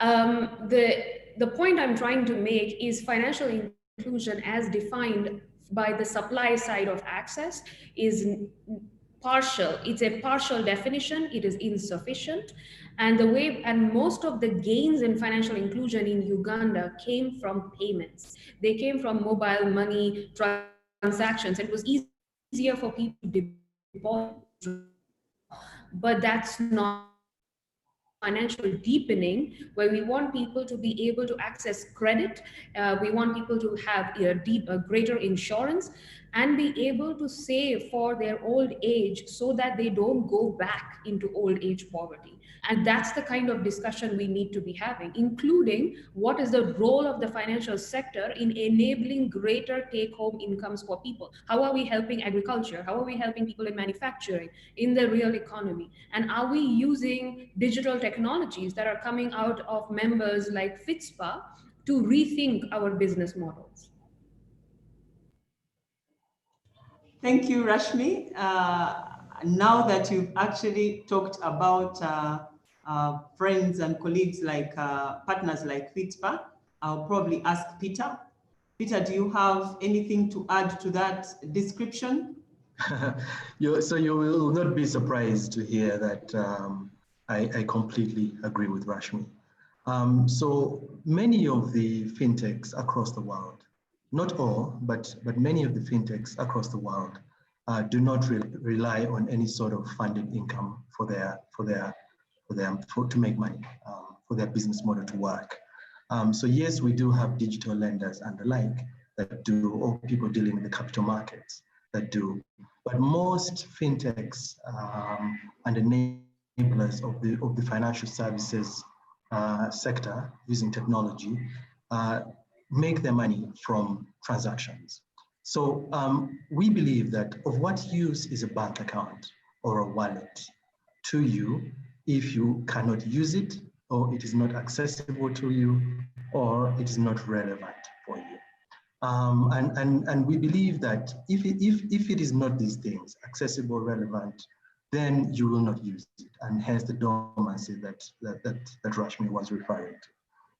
The point I'm trying to make is financial inclusion as defined by the supply side of access is partial. It's a partial definition. It is insufficient. And most of the gains in financial inclusion in Uganda came from payments. They came from mobile money transactions. It was easier for people to deposit, but that's not financial deepening, where we want people to be able to access credit. We want people to have greater insurance and be able to save for their old age so that they don't go back into old age poverty. And that's the kind of discussion we need to be having, including what is the role of the financial sector in enabling greater take-home incomes for people. How are we helping agriculture? How are we helping people in manufacturing, in the real economy? And are we using digital technologies that are coming out of members like FITSPA to rethink our business models? Thank you, Rashmi. Now that you've actually talked about friends and colleagues like partners like FITSPA, I'll probably ask Peter. Peter, do you have anything to add to that description? So you will not be surprised to hear that I completely agree with Rashmi. So many of the fintechs across the world, not all, but many of the fintechs across the world do not rely on any sort of funded income to make money, for their business model to work. So yes, we do have digital lenders and the like that do, or people dealing with the capital markets that do, but most fintechs and enablers of the financial services sector using technology make their money from transactions. So we believe that of what use is a bank account or a wallet to you if you cannot use it, or it is not accessible to you, or it is not relevant for you. And we believe that if it is not these things, accessible, relevant, then you will not use it, and hence the dormancy that Rashmi was referring to.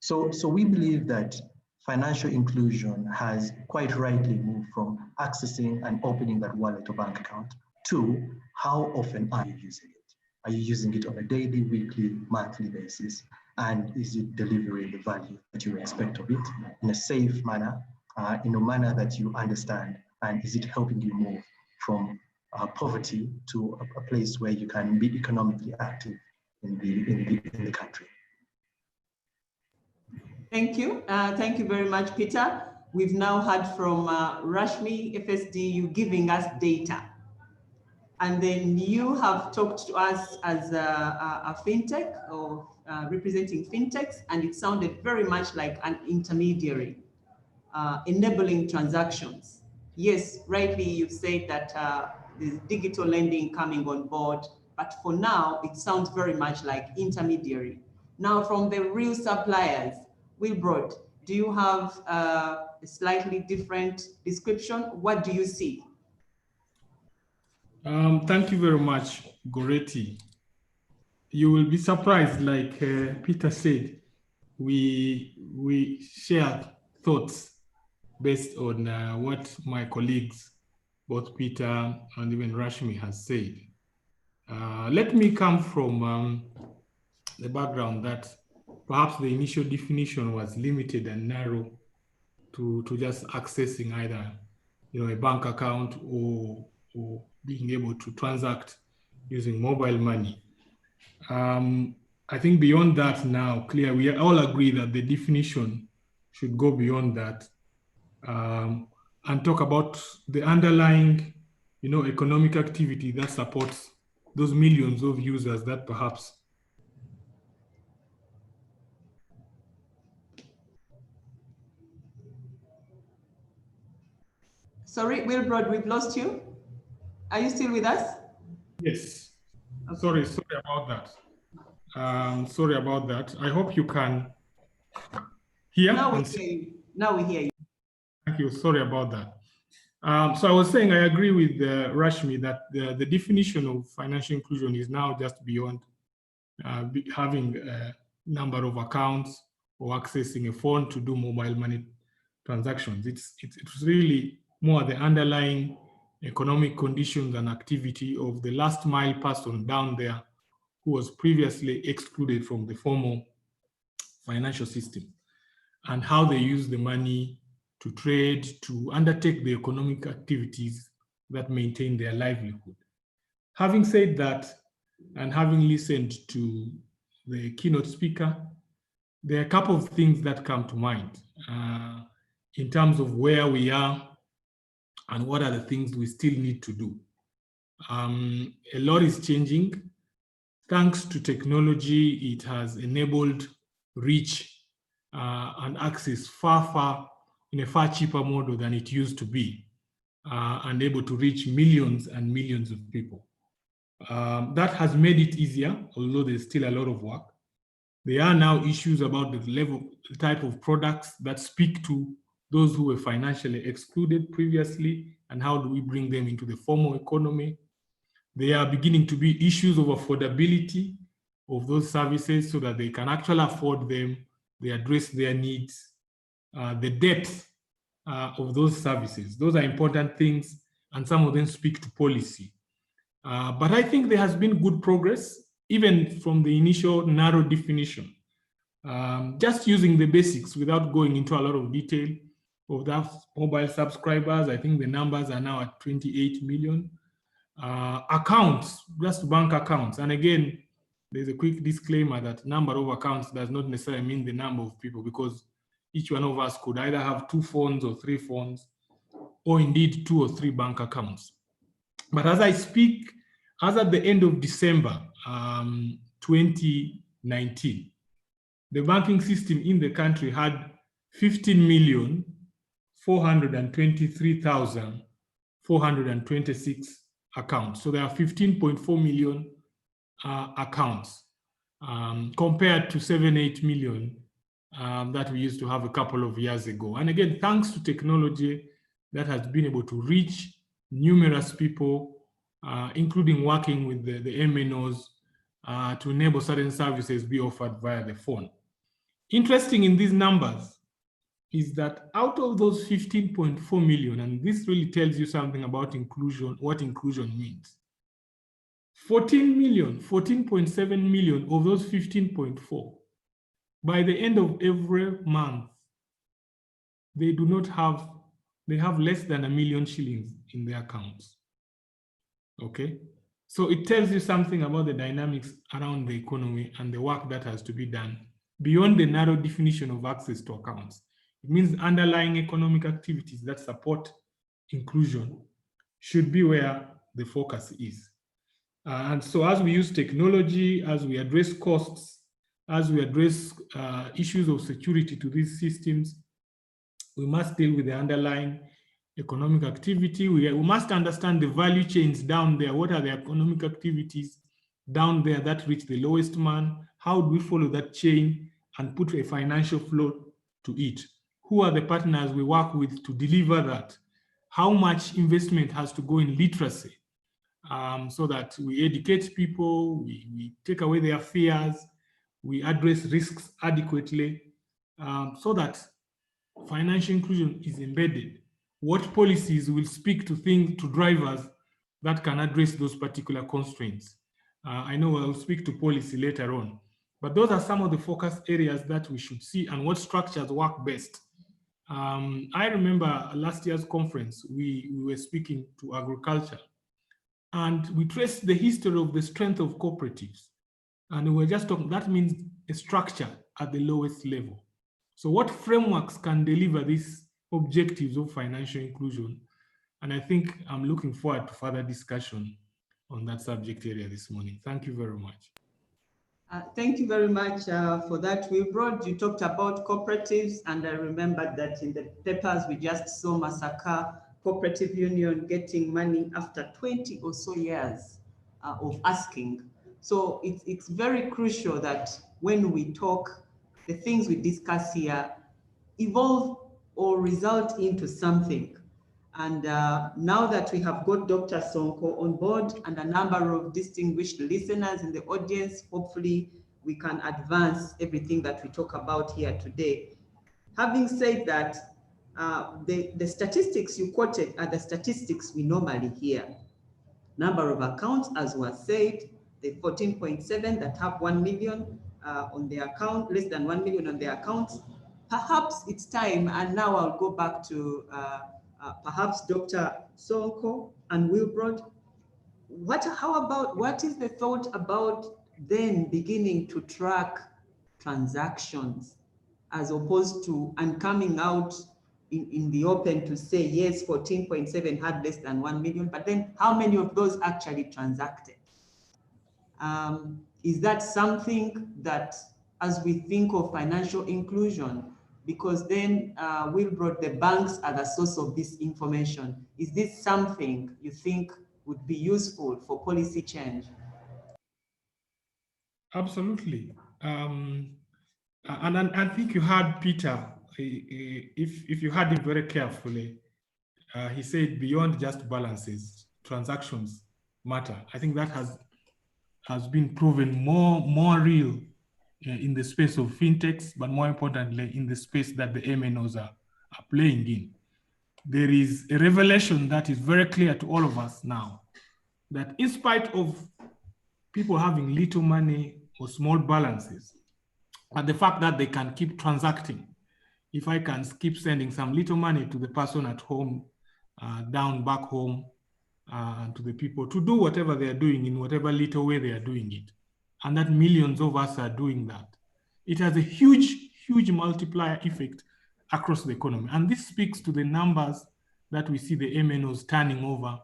So we believe that financial inclusion has quite rightly moved from accessing and opening that wallet or bank account to how often are you using it? Are you using it on a daily, weekly, monthly basis? And is it delivering the value that you expect of it in a safe manner, in a manner that you understand? And is it helping you move from poverty to a place where you can be economically active in the country? Thank you. Thank you very much, Peter. We've now heard from Rashmi, FSDU, giving us data. And then you have talked to us as a fintech or representing fintechs, and it sounded very much like an intermediary enabling transactions. Yes, rightly you've said that there's digital lending coming on board, but for now it sounds very much like intermediary. Now from the real suppliers, Wilbrod, do you have a slightly different description? What do you see? Thank you very much, Goretti. You will be surprised, like Peter said, we shared thoughts based on what my colleagues, both Peter and even Rashmi, has said. Let me come from the background that perhaps the initial definition was limited and narrow to just accessing either a bank account or being able to transact using mobile money. I think beyond that now, clear, we all agree that the definition should go beyond that and talk about the underlying, economic activity that supports those millions of users that perhaps Sorry, Wilbrod, we've lost you. Are you still with us? Yes. Okay. Sorry about that. Sorry about that. I hope you can hear. Now we hear you. Now we hear you. Thank you. Sorry about that. So I was saying I agree with Rashmi that the definition of financial inclusion is now just beyond having number of accounts or accessing a phone to do mobile money transactions. It's really more the underlying economic conditions and activity of the last mile person down there who was previously excluded from the formal financial system, and how they use the money to trade, to undertake the economic activities that maintain their livelihood. Having said that, and having listened to the keynote speaker, there are a couple of things that come to mind in terms of where we are and what are the things we still need to do. A lot is changing. Thanks to technology, it has enabled reach and access in a far cheaper model than it used to be, and able to reach millions and millions of people. That has made it easier, although there's still a lot of work. There are now issues about the type of products that speak to those who were financially excluded previously, and how do we bring them into the formal economy. There are beginning to be issues of affordability of those services so that they can actually afford them, they address their needs, the depth of those services. Those are important things, and some of them speak to policy. But I think there has been good progress, even from the initial narrow definition. Just using the basics without going into a lot of detail of that mobile subscribers, I think the numbers are now at 28 million. Accounts, just bank accounts. And again, there's a quick disclaimer that number of accounts does not necessarily mean the number of people, because each one of us could either have 2 phones or 3 phones, or indeed 2 or 3 bank accounts. But as I speak, as at the end of December 2019, the banking system in the country had 15,423,426 accounts. So there are 15.4 million accounts compared to 7-8 million that we used to have a couple of years ago. And again, thanks to technology that has been able to reach numerous people, including working with the MNOs to enable certain services be offered via the phone. Interesting in these numbers is that out of those 15.4 million, and this really tells you something about inclusion, what inclusion means. 14.7 million of those 15.4, by the end of every month, they have less than 1 million shillings in their accounts. Okay, so it tells you something about the dynamics around the economy and the work that has to be done beyond the narrow definition of access to accounts. It means underlying economic activities that support inclusion should be where the focus is. And so as we use technology, as we address costs, as we address issues of security to these systems, we must deal with the underlying economic activity. We must understand the value chains down there. What are the economic activities down there that reach the lowest man? How do we follow that chain and put a financial flow to it? Who are the partners we work with to deliver that? How much investment has to go in literacy so that we educate people, we take away their fears, we address risks adequately so that financial inclusion is embedded. What policies will speak to drivers that can address those particular constraints? I know I'll speak to policy later on, but those are some of the focus areas that we should see and what structures work best. I remember last year's conference, we were speaking to agriculture, and we traced the history of the strength of cooperatives. And we were just talking, that means a structure at the lowest level. So what frameworks can deliver these objectives of financial inclusion? And I think I'm looking forward to further discussion on that subject area this morning. Thank you very much. Thank you very much for that. You talked about cooperatives, and I remembered that in the papers we just saw Masaka Cooperative Union getting money after 20 or so years of asking. So it's very crucial that when we talk, the things we discuss here evolve or result into something. And now that we have got Dr. Sonko on board and a number of distinguished listeners in the audience, hopefully we can advance everything that we talk about here today. Having said that, the statistics you quoted are the statistics we normally hear. Number of accounts, as was said, the 14.7 that have 1 million on their account, less than 1 million on their accounts. Perhaps it's time, and now I'll go back to perhaps Dr. Sonko and Wilbrod. How about, what is the thought about then beginning to track transactions as opposed to, and coming out in the open to say, yes, 14.7 had less than 1 million, but then how many of those actually transacted? Is that something that, as we think of financial inclusion, because then Wilbrod, the banks are the source of this information, is this something you think would be useful for policy change? Absolutely. And I think you heard Peter, if you heard him very carefully, he said beyond just balances, transactions matter. I think that has been proven more real in the space of fintechs, but more importantly, in the space that the MNOs are playing in. There is a revelation that is very clear to all of us now, that in spite of people having little money or small balances, and the fact that they can keep transacting, if I can keep sending some little money to the person at home, down back home, to the people to do whatever they are doing in whatever little way they are doing it, and that millions of us are doing that, it has a huge multiplier effect across the economy. And this speaks to the numbers that we see the MNOs turning over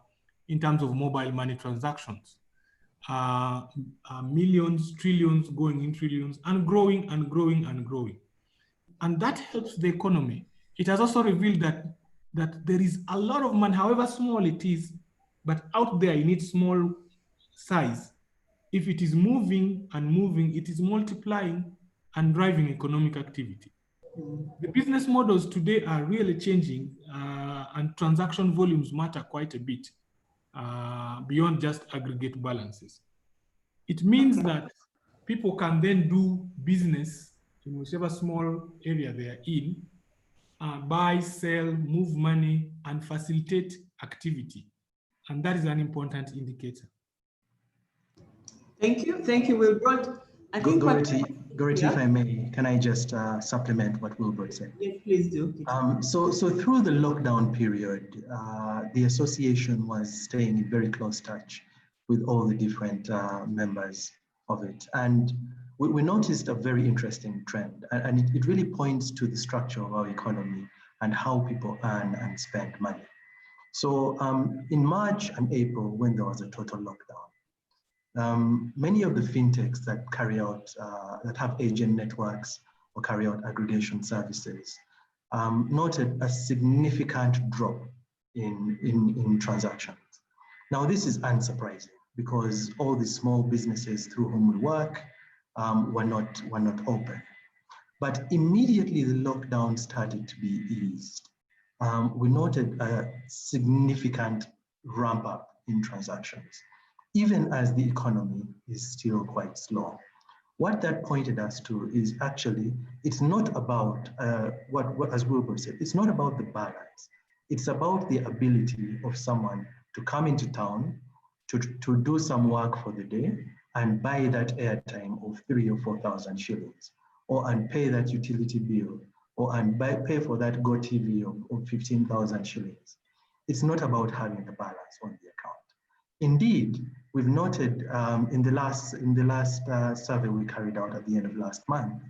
in terms of mobile money transactions. Millions, trillions, going in trillions, and growing and growing and growing. And that helps the economy. It has also revealed that there is a lot of money, however small it is, but out there in its small size, if it is moving and moving, it is multiplying and driving economic activity. The business models today are really changing, and transaction volumes matter quite a bit beyond just aggregate balances. It means that people can then do business in whichever small area they are in, buy, sell, move money, and facilitate activity. And that is an important indicator. Thank you, Wilbrod. I think Goretti, if I may, can I just supplement what Wilbrod said? Yes, please do. So through the lockdown period, the association was staying in very close touch with all the different members of it. And we noticed a very interesting trend, and it really points to the structure of our economy and how people earn and spend money. So in March and April, when there was a total lockdown, many of the fintechs that carry out, that have agent networks or carry out aggregation services, noted a significant drop in transactions. Now, this is unsurprising because all the small businesses through whom we work were not open. But immediately the lockdown started to be eased, we noted a significant ramp up in transactions, even as the economy is still quite slow. What that pointed us to is actually, it's not about what as Wilbur said, it's not about the balance. It's about the ability of someone to come into town, to do some work for the day and buy that airtime of 3,000 or 4,000 shillings, and pay that utility bill, and pay for that GoTV of 15,000 shillings. It's not about having the balance on the account. Indeed, we've noted in the last survey we carried out at the end of last month,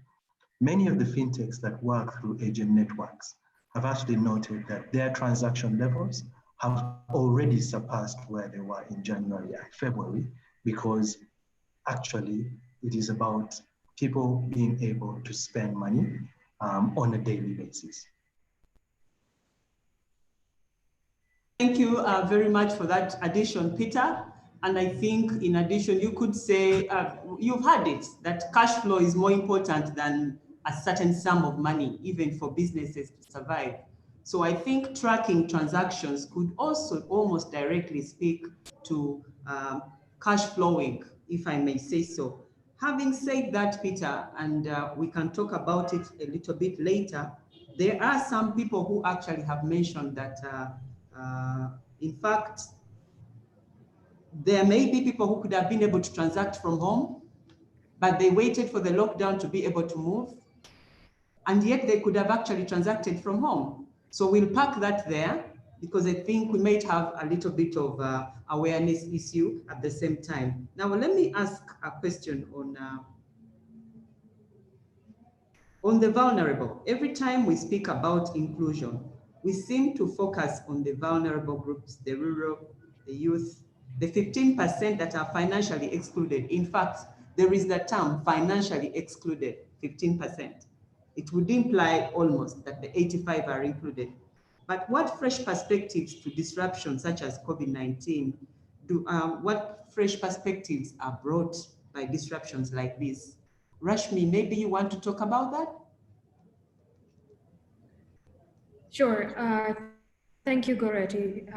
many of the fintechs that work through agent networks have actually noted that their transaction levels have already surpassed where they were in January and February, because actually it is about people being able to spend money on a daily basis. Thank you very much for that addition, Peter. And I think in addition, you could say, you've heard it, that cash flow is more important than a certain sum of money, even for businesses to survive. So I think tracking transactions could also almost directly speak to cash flowing, if I may say so. Having said that, Peter, and we can talk about it a little bit later, there are some people who actually have mentioned that, in fact, there may be people who could have been able to transact from home, but they waited for the lockdown to be able to move, and yet they could have actually transacted from home. So we'll park that there, because I think we might have a little bit of awareness issue at the same time. Now, let me ask a question on the vulnerable. Every time we speak about inclusion, we seem to focus on the vulnerable groups, the rural, the youth, the 15% that are financially excluded. In fact, there is the term financially excluded, 15%. It would imply almost that the 85 are included. But what fresh perspectives to disruptions such as COVID-19 what fresh perspectives are brought by disruptions like this? Rashmi, maybe you want to talk about that? Sure. Thank you, Goretti.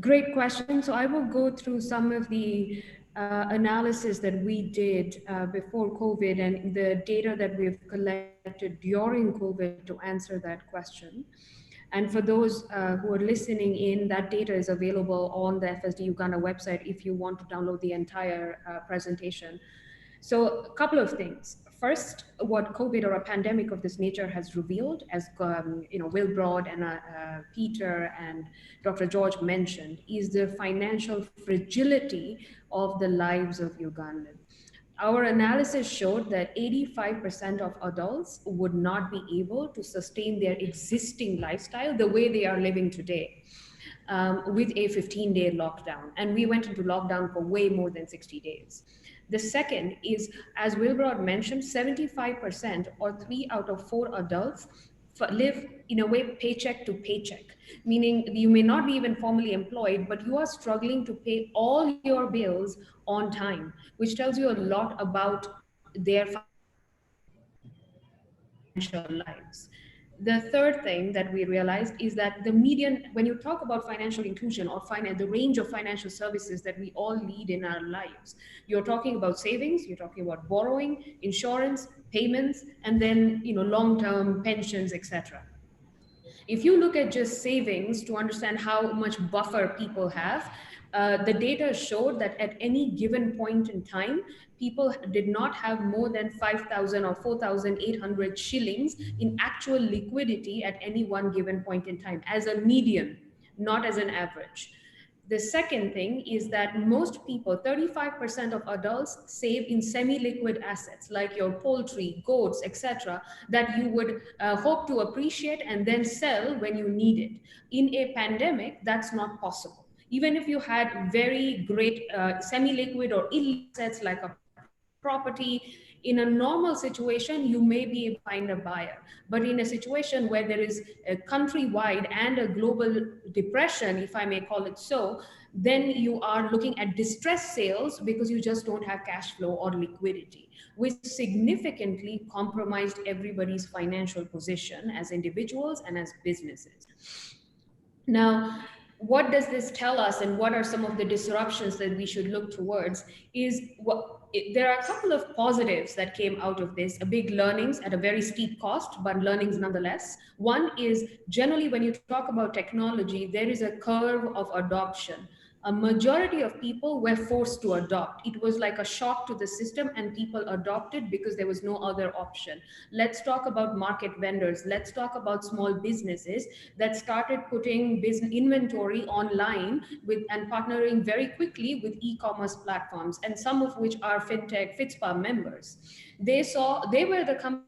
Great question. So I will go through some of the analysis that we did before COVID and the data that we've collected during COVID to answer that question. And for those who are listening in, that data is available on the FSD Uganda website if you want to download the entire presentation. So a couple of things. First, what COVID or a pandemic of this nature has revealed, as Will Broad and Peter and Dr. George mentioned, is the financial fragility of the lives of Ugandans. Our analysis showed that 85% of adults would not be able to sustain their existing lifestyle the way they are living today with a 15-day lockdown. And we went into lockdown for way more than 60 days. The second is, as Wilbrod mentioned, 75% or 3 out of 4 adults live in a way paycheck to paycheck, meaning you may not be even formally employed, but you are struggling to pay all your bills on time, which tells you a lot about their financial lives. The third thing that we realized is that the median, when you talk about financial inclusion or the range of financial services that we all lead in our lives, you're talking about savings, you're talking about borrowing, insurance, payments, and then long-term pensions, etc. If you look at just savings to understand how much buffer people have, the data showed that at any given point in time, people did not have more than 5,000 or 4,800 shillings in actual liquidity at any one given point in time as a median, not as an average. The second thing is that most people, 35% of adults, save in semi-liquid assets like your poultry, goats, etc., that you would hope to appreciate and then sell when you need it. In a pandemic, that's not possible. Even if you had very great semi-liquid or illiquid assets like a property, in a normal situation, you may be able to find a buyer. But in a situation where there is a countrywide and a global depression, if I may call it so, then you are looking at distressed sales because you just don't have cash flow or liquidity, which significantly compromised everybody's financial position as individuals and as businesses. Now, what does this tell us and what are some of the disruptions that we should look towards is there are a couple of positives that came out of this, big learnings at a very steep cost, but learnings nonetheless. One is generally when you talk about technology, there is a curve of adoption. A majority of people were forced to adopt. It was like a shock to the system and people adopted because there was no other option. Let's talk about market vendors. Let's talk about small businesses that started putting business inventory online and partnering very quickly with e-commerce platforms, and some of which are FinTech, FITSPA members. They were the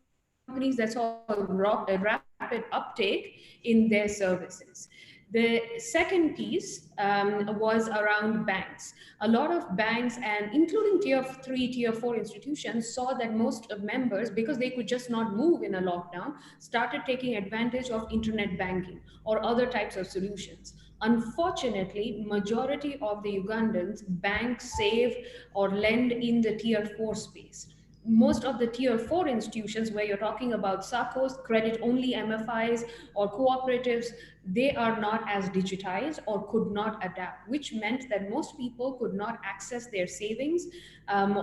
companies that saw a rapid uptake in their services. The second piece was around banks. A lot of banks, and including tier 3, tier 4 institutions, saw that most of members, because they could just not move in a lockdown, started taking advantage of internet banking or other types of solutions. Unfortunately, majority of the Ugandans bank, save, or lend in the tier 4 space, most of the tier 4 institutions where you're talking about SACCOs, credit only MFIs or cooperatives, they are not as digitized or could not adapt, which meant that most people could not access their savings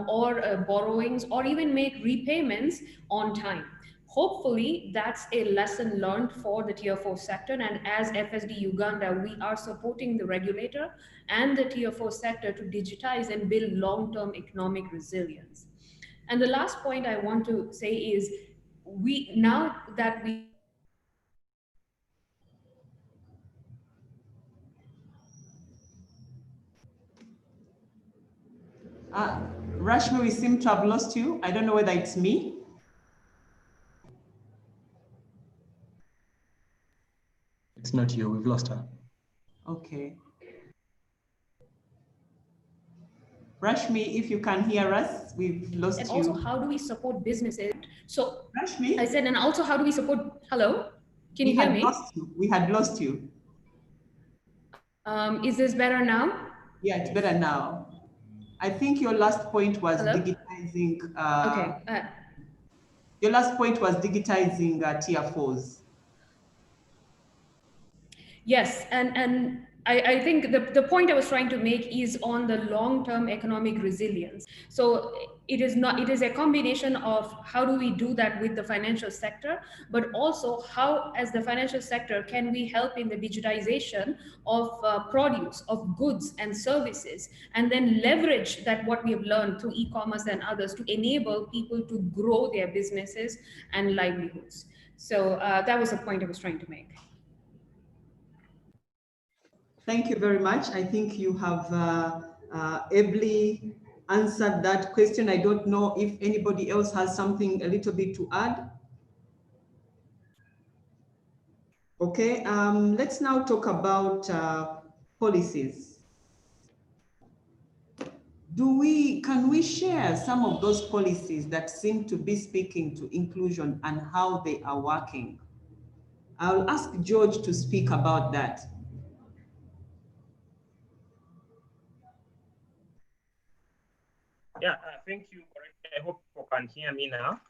or borrowings or even make repayments on time. Hopefully, that's a lesson learned for the tier 4 sector. And as FSD Uganda, we are supporting the regulator and the tier 4 sector to digitize and build long-term economic resilience. And the last point I want to say is, now that we Rashmi, we seem to have lost you. I don't know whether it's me. It's not you, we've lost her. Okay. Rashmi, if you can hear us, we've lost and you. also, how do we support businesses? So Rashmi, I said, and also, how do we support? Hello, can you we hear had me? lost you. We had lost you. Is this better now? Yeah, it's better now. I think your last point was Hello? digitizing. Okay. Your last point was digitizing tier 4s. Yes, and I think the point I was trying to make is on the long-term economic resilience. So it is a combination of how do we do that with the financial sector, but also how, as the financial sector, can we help in the digitization of produce, of goods and services, and then leverage that what we have learned through e-commerce and others to enable people to grow their businesses and livelihoods. So that was the point I was trying to make. Thank you very much. I think you have ably answered that question. I don't know if anybody else has something a little bit to add. Okay, let's now talk about policies. Can we share some of those policies that seem to be speaking to inclusion and how they are working? I'll ask George to speak about that. Yeah, thank you. I hope people can hear me now.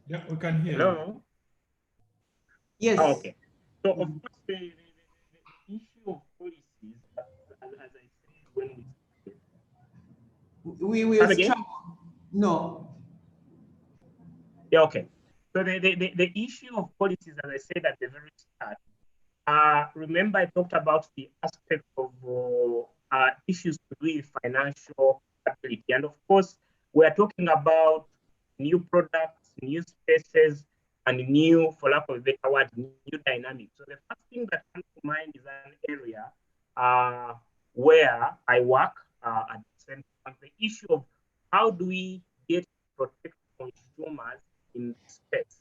Yeah, we can hear you. Hello? Yes. Oh, okay. So, of course, the issue of policies, as I said when we will again? No. Yeah, okay. So the issue of policies, as I said at the very start, remember I talked about the aspect of issues to do with financial stability. And of course, we are talking about new products, new spaces, and new, for lack of a better word, new dynamics. So the first thing that comes to mind is an area where I work at the same time, the issue of how do we get protect consumers in this space.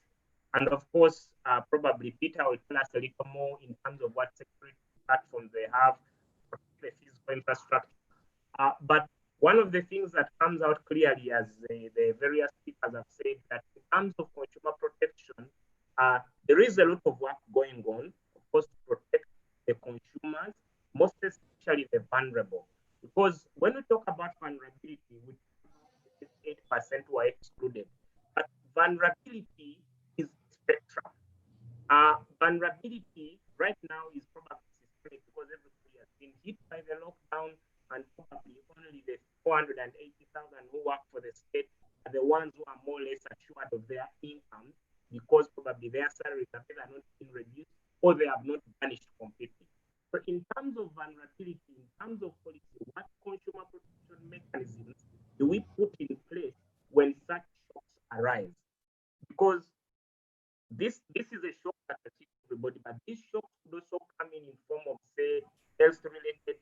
And of course, probably Peter will tell us a little more in terms of what security platforms they have, the physical infrastructure. But one of the things that comes out clearly, as the various speakers have said, that in terms of consumer protection, there is a lot of work going on, of course, to protect the consumers, most especially the vulnerable. Because when we talk about vulnerability, we 8% who are excluded. But vulnerability is spectrum. Vulnerability right now is probably systemic because everybody has been hit by the lockdown, and probably only the 480,000 who work for the state are the ones who are more or less assured of their income because probably their salaries have either not been reduced or they have not vanished completely. So in terms of vulnerability, in terms of policy, what consumer protection mechanisms do we put in place when such shocks arise? Because this is a shock that affects everybody, but these shocks could also come in form of, say, health-related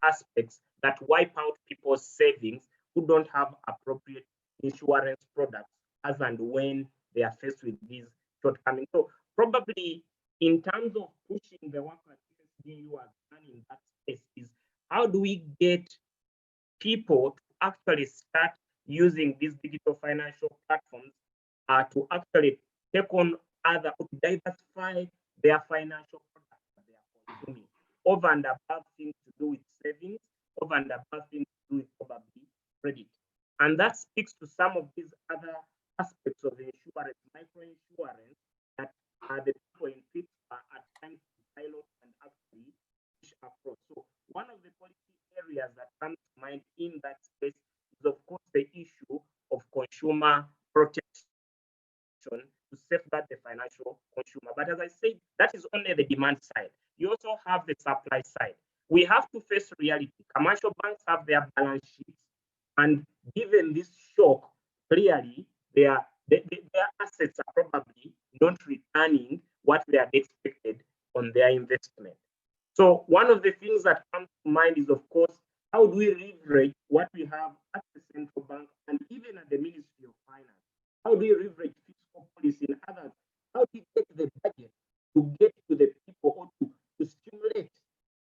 aspects that wipe out people's savings who don't have appropriate insurance products as and when they are faced with these shortcomings. So probably in terms of pushing the work that PSDU has done in that space is how do we get people to actually start using these digital financial platforms to actually take on other, to diversify their financial products that they are consuming, over and above things to do with savings, over and above things to do with probably credit. And that speaks to some of these other aspects of insurance, microinsurance, that the people in FIPS are trying to pilot and actually push across. So one of the policy areas that comes to mind in that space is, of course, the issue of consumer protection to safeguard the financial consumer. But as I said, that is only the demand side. You also have the supply side. We have to face reality. Commercial banks have their balance sheets, and given this shock, clearly their assets are probably not returning what they had expected on their investment. So one of the things that comes to mind is, of course, how do we leverage what we have at the central bank and even at the Ministry of Finance? How do we leverage fiscal policy and others? How do we get the budget to get to the people or to stimulate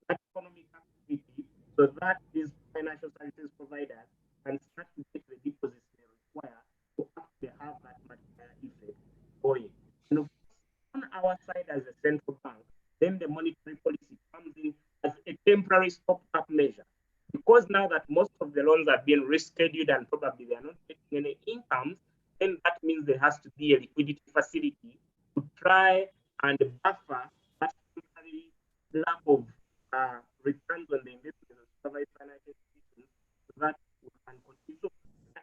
that economic activity so that these financial services providers can start to get the deposits they require to actually have that multiplier effect going? And of course, on our side as a central bank, then the monetary policy comes in as a temporary stopgap measure. Because now that most of the loans are being rescheduled and probably they are not getting any incomes, then that means there has to be a liquidity facility to try and buffer that temporary lack of returns on the investment of supervised financial institutions so that we can continue. So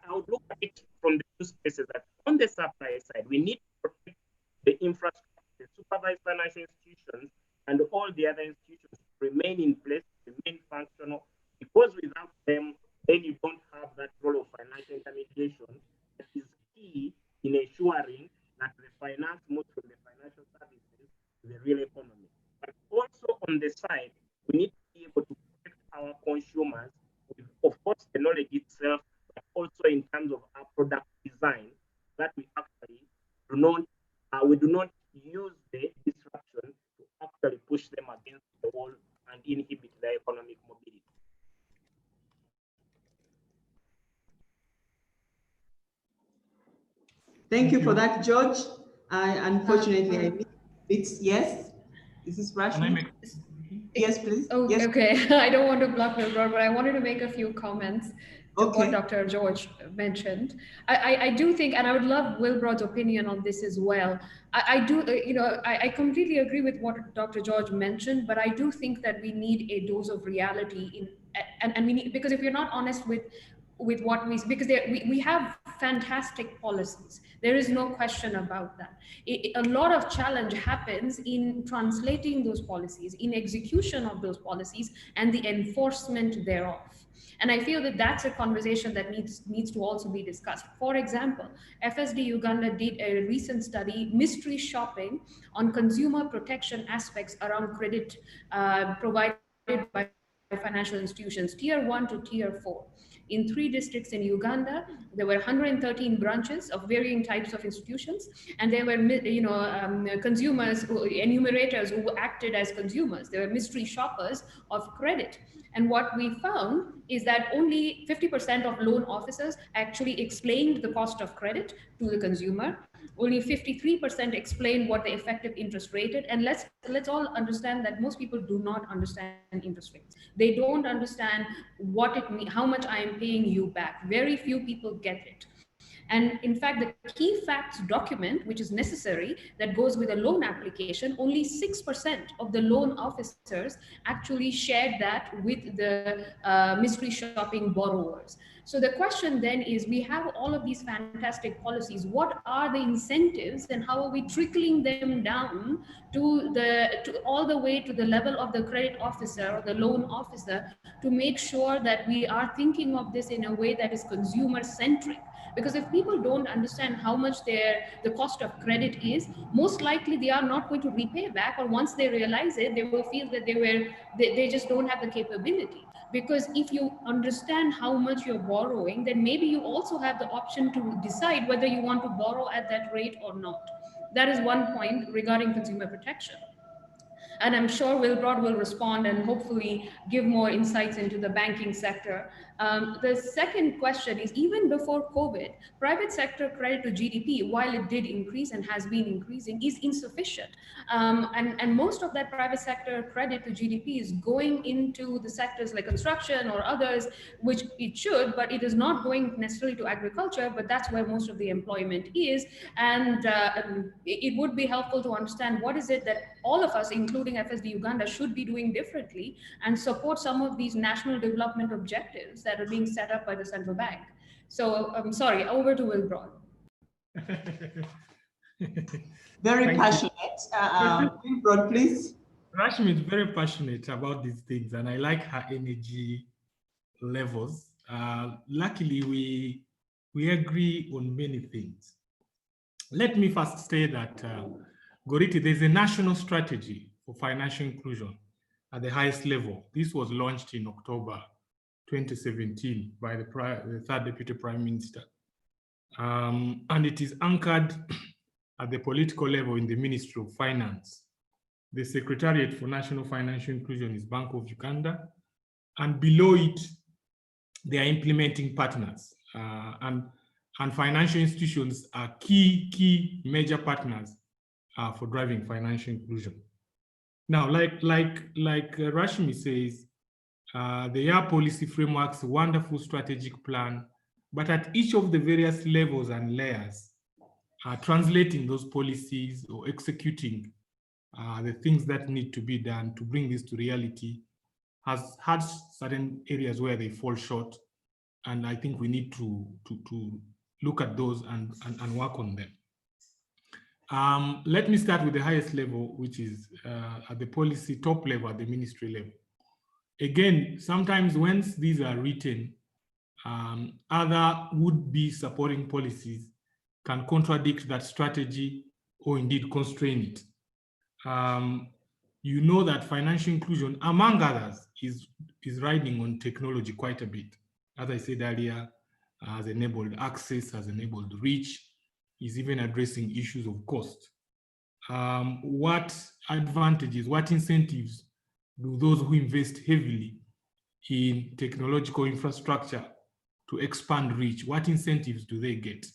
I would look at it from the two spaces that on the supply side, we need to protect the infrastructure, the supervised financial institutions, and all the other institutions remain in place, remain functional, because without them, then you don't have that role of financial intermediation that is key in ensuring that the finance moves from the financial services to the real economy. But also on the side, we need to be able to protect our consumers with, of course, the knowledge itself, but also in terms of our product design, that we actually do not use the disruption to actually push them against the wall and inhibit their economic mobility. Thank you for that, George. Unfortunately, I missed it. Yes, this is Rashmi. Yes, please. Oh, yes. Okay. I don't want to block Wilbrod, but I wanted to make a few comments to what Dr. George mentioned. I do think, and I would love Wilbrod's opinion on this as well. I completely agree with what Dr. George mentioned, but I do think that we need a dose of reality and we need, because if you're not honest with what because we have fantastic policies. There is no question about that. A lot of challenge happens in translating those policies, in execution of those policies, and the enforcement thereof. And I feel that that's a conversation that needs to also be discussed. For example, FSD Uganda did a recent study, mystery shopping on consumer protection aspects around credit provided by financial institutions, tier 1 to tier 4. In 3 districts in Uganda, there were 113 branches of varying types of institutions, and there were, consumers, enumerators who acted as consumers. There were mystery shoppers of credit. And what we found is that only 50% of loan officers actually explained the cost of credit to the consumer. Only 53% explained what the effective interest rate is. And let's all understand that most people do not understand interest rates. They don't understand what it means, how much I am paying you back. Very few people get it. And in fact, the key facts document, which is necessary, that goes with a loan application, only 6% of the loan officers actually shared that with the mystery shopping borrowers. So the question then is, we have all of these fantastic policies. What are the incentives and how are we trickling them down to all the way to the level of the credit officer or the loan officer to make sure that we are thinking of this in a way that is consumer centric? Because if people don't understand how much the cost of credit is, most likely they are not going to repay back, or once they realize it, they will feel that they just don't have the capability. Because if you understand how much you're borrowing, then maybe you also have the option to decide whether you want to borrow at that rate or not. That is one point regarding consumer protection. And I'm sure Wilbrod will respond and hopefully give more insights into the banking sector The second question is, even before COVID, private sector credit to GDP, while it did increase and has been increasing, is insufficient. And most of that private sector credit to GDP is going into the sectors like construction or others, which it should, but it is not going necessarily to agriculture, but that's where most of the employment is. And it would be helpful to understand what is it that all of us, including FSD Uganda, should be doing differently and support some of these national development objectives that are being set up by the central bank. So I'm sorry, over to Wilbrod. Very passionate. Wilbrod, please. Rashmi is very passionate about these things, and I like her energy levels. Luckily, we agree on many things. Let me first say that, Goriti, there's a national strategy for financial inclusion at the highest level. This was launched in October 2017 by the third Deputy Prime Minister. And it is anchored at the political level in the Ministry of Finance. The Secretariat for National Financial Inclusion is Bank of Uganda, and below it, they are implementing partners. And financial institutions are key major partners for driving financial inclusion. Now, like Rashmi says, the year policy frameworks, wonderful strategic plan, but at each of the various levels and layers, translating those policies or executing the things that need to be done to bring this to reality has had certain areas where they fall short. And I think we need to look at those and work on them. Let me start with the highest level, which is at the policy top level, at the ministry level. Again, sometimes when these are written, other would-be supporting policies can contradict that strategy or indeed constrain it. You know that financial inclusion, among others, is riding on technology quite a bit. As I said earlier, has enabled access, has enabled reach, is even addressing issues of cost. What advantages, what incentives do those who invest heavily in technological infrastructure to expand reach, what incentives do they get,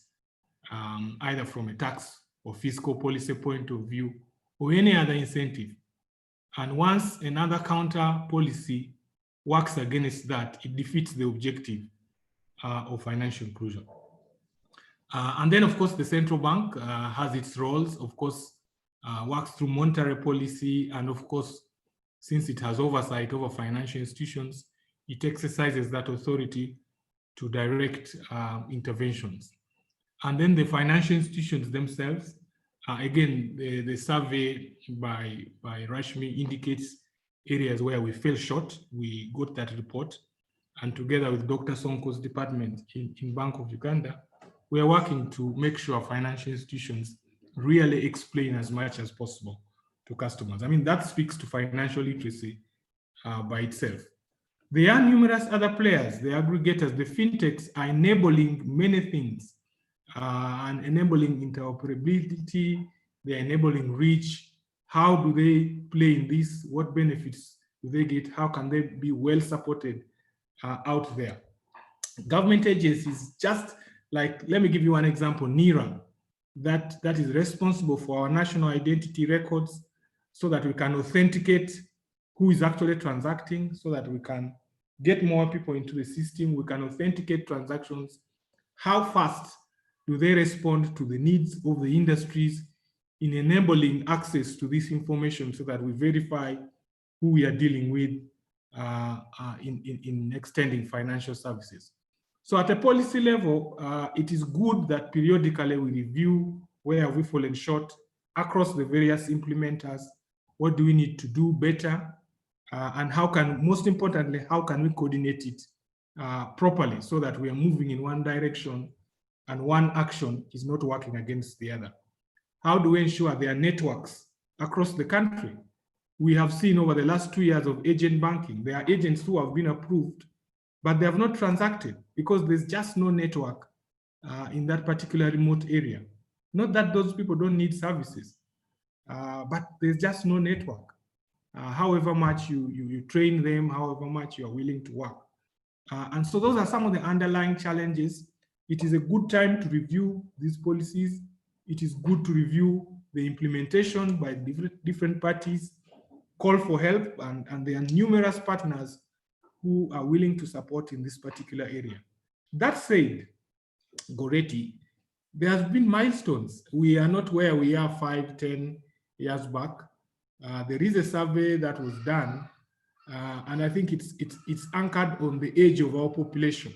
either from a tax or fiscal policy point of view, or any other incentive? And once another counter policy works against that, it defeats the objective of financial inclusion. And then, of course, the central bank has its roles, of course, works through monetary policy, and of course, since it has oversight over financial institutions, it exercises that authority to direct interventions. And then the financial institutions themselves, again, the survey by Rashmi indicates areas where we fell short. We got that report, and together with Dr. Sonko's department in Bank of Uganda, we are working to make sure financial institutions really explain as much as possible to customers. I mean, that speaks to financial literacy by itself. There are numerous other players, the aggregators, the fintechs are enabling many things and enabling interoperability, they're enabling reach. How do they play in this? What benefits do they get? How can they be well supported out there? Government agencies, just like, let me give you one example, NIRA, that is responsible for our national identity records so that we can authenticate who is actually transacting, so that we can get more people into the system, we can authenticate transactions. How fast do they respond to the needs of the industries in enabling access to this information so that we verify who we are dealing with in extending financial services? So at a policy level, it is good that periodically we review where have we fallen short across the various implementers, what do we need to do better, and how can, most importantly, how can we coordinate it properly so that we are moving in one direction and one action is not working against the other. How do we ensure there are networks across the country? We have seen over the last 2 years of agent banking, there are agents who have been approved, but they have not transacted because there's just no network in that particular remote area. Not that those people don't need services, but there's just no network. However much you train them, however much you are willing to work. And so those are some of the underlying challenges. It is a good time to review these policies. It is good to review the implementation by different parties, call for help, and there are numerous partners who are willing to support in this particular area. That said, Goretti, there has been milestones. We are not where we are 5, 10 years back. There is a survey that was done, and I think it's anchored on the age of our population.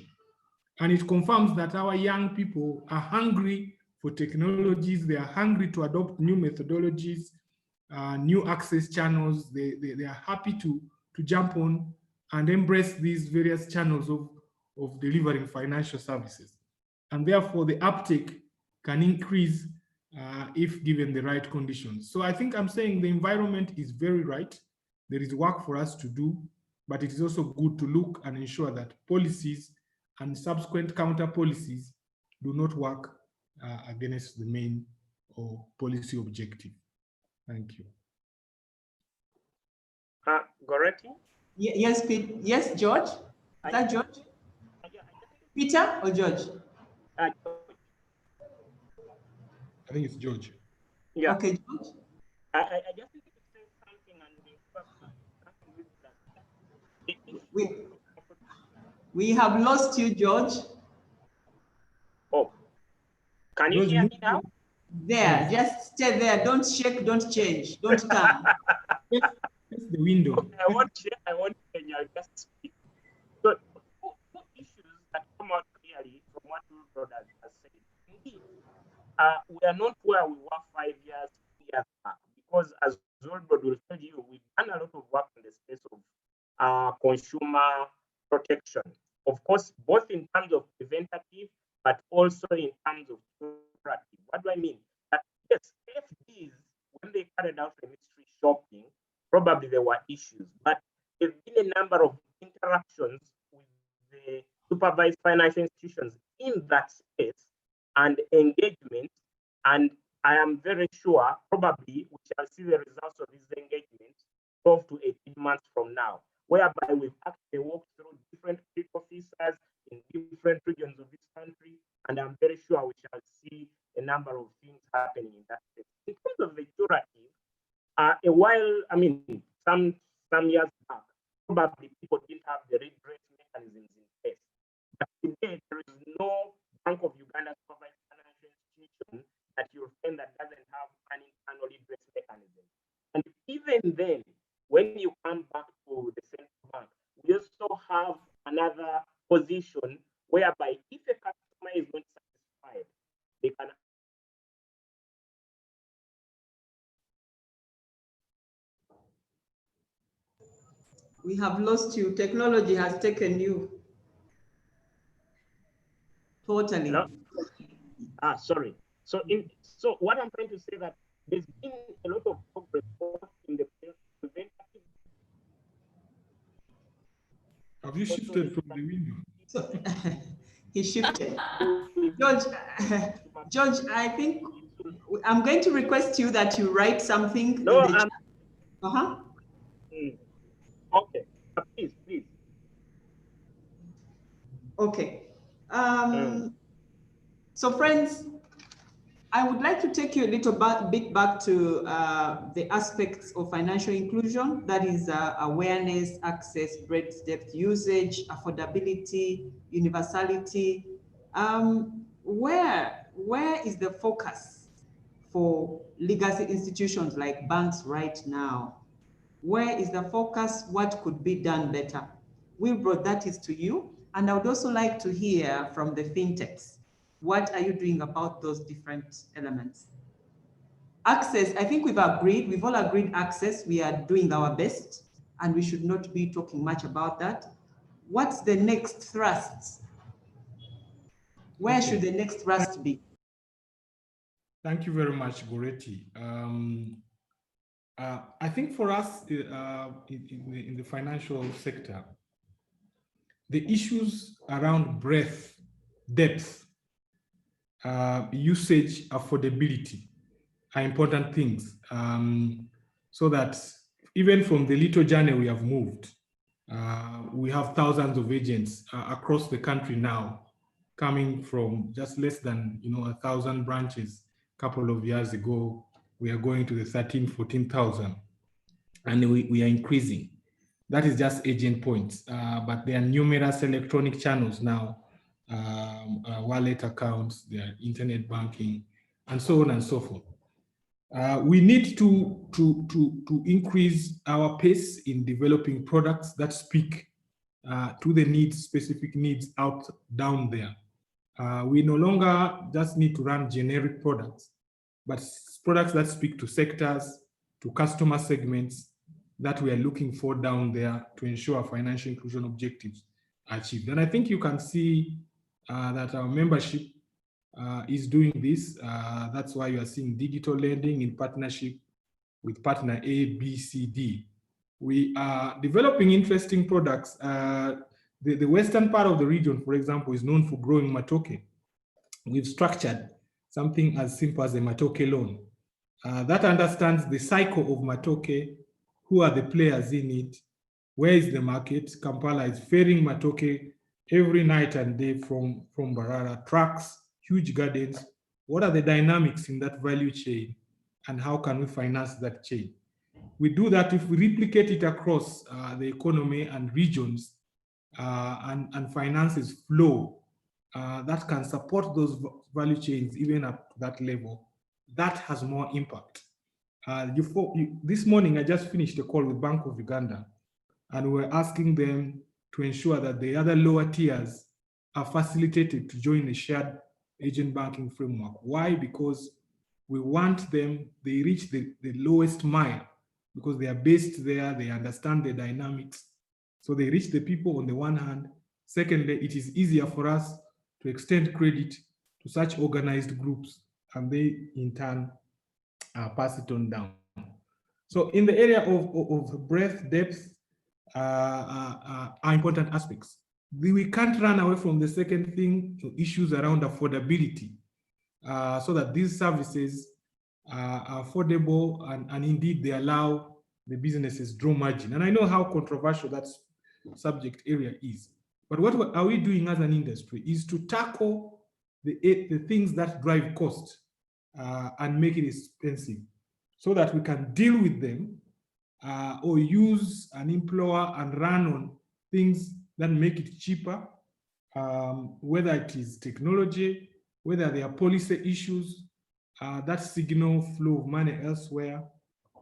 And it confirms that our young people are hungry for technologies. They are hungry to adopt new methodologies, new access channels. They are happy to jump on and embrace these various channels of delivering financial services. And therefore, the uptake can increase if given the right conditions. So I think I'm saying the environment is very right. There is work for us to do, but it is also good to look and ensure that policies and subsequent counter policies do not work against the main or policy objective. Thank you. Goretti? Yes, Pete. Yes, George. Is that George? Peter or George? I think it's George. Yeah. Okay, George. I just need to say something and we have lost you, George. Oh, can you hear me now? There, just stay there. Don't shake, don't change, don't come. That's the window. Okay, I won't change, I'll just speak. So, two issues that come out clearly from what Wilbrod has said. Indeed, we are not where we were 5 years back, because as Wilbrod will tell you, we've done a lot of work in the space of consumer protection. Of course, both in terms of preventative, but also in terms of curative. What do I mean? That yes, FDs, when they carried out the mystery shopping, probably there were issues, but there's been a number of interactions with the supervised financial institutions in that space and engagement. And I am very sure probably we shall see the results of these engagements 12 to 18 months from now, whereby we've actually walked through different field officers in different regions of this country, and I'm very sure we shall see a number of things happening in that space. In terms of the curative, some years back, probably people didn't have the redress mechanisms in place. But today, there is no Bank of Uganda supervised financial institution that you'll find that doesn't have an internal redress mechanism. And even then, when you come back to the central bank, we also have another position whereby if a customer is not satisfied, they can. We have lost you. Technology has taken you. Totally. Hello? Sorry. So what I'm trying to say that there's been a lot of progress in the preventative. Have you shifted from the window? So, he shifted. George, I think I'm going to request you that you write something. No, okay, please. Okay. So friends, I would like to take you a little bit back to the aspects of financial inclusion, that is awareness, access, breadth, depth, usage, affordability, universality. Where is the focus for legacy institutions like banks right now? Where is the focus? What could be done better? Wilbrod, that is to you. And I would also like to hear from the fintechs. What are you doing about those different elements? Access, I think we've all agreed access, we are doing our best, and we should not be talking much about that. What's the next thrust? Where should the next thrust be? Thank you very much, Goretti. I think for us in the financial sector, the issues around breadth, depth, usage, affordability are important things, so that even from the little journey we have moved, We have thousands of agents across the country now, coming from just less than 1,000 branches a couple of years ago. We are going to the 13, 14,000, and we are increasing. That is just agent points, but there are numerous electronic channels now, wallet accounts, there are internet banking, and so on and so forth. We need to increase our pace in developing products that speak to the needs, specific needs down there. We no longer just need to run generic products, but products that speak to sectors, to customer segments that we are looking for down there to ensure financial inclusion objectives are achieved. And I think you can see that our membership is doing this. That's why you are seeing digital lending in partnership with partner A, B, C, D. We are developing interesting products. The western part of the region, for example, is known for growing matoke. We've structured something as simple as a matoke loan that understands the cycle of matoke, who are the players in it, where is the market. Kampala is ferrying matoke every night and day from Mbarara, trucks, huge gardens. What are the dynamics in that value chain, and how can we finance that chain? We do that if we replicate it across the economy and regions, and finances flow that can support those value chains even at that level. That has more impact. This morning, I just finished a call with Bank of Uganda, and we're asking them to ensure that the other lower tiers are facilitated to join the shared agent banking framework. Why? Because we want them, they reach the lowest mile, because they are based there, they understand the dynamics. So they reach the people on the one hand. Secondly, it is easier for us to extend credit to such organized groups, and they in turn pass it on down. So in the area of breadth, depth are important aspects. We can't run away from the second thing, issues around affordability, so that these services are affordable and indeed they allow the businesses draw margin. And I know how controversial that subject area is, but what are we doing as an industry is to tackle the things that drive cost and make it expensive, so that we can deal with them or use and employ and run on things that make it cheaper, whether it is technology, whether there are policy issues that signal flow of money elsewhere,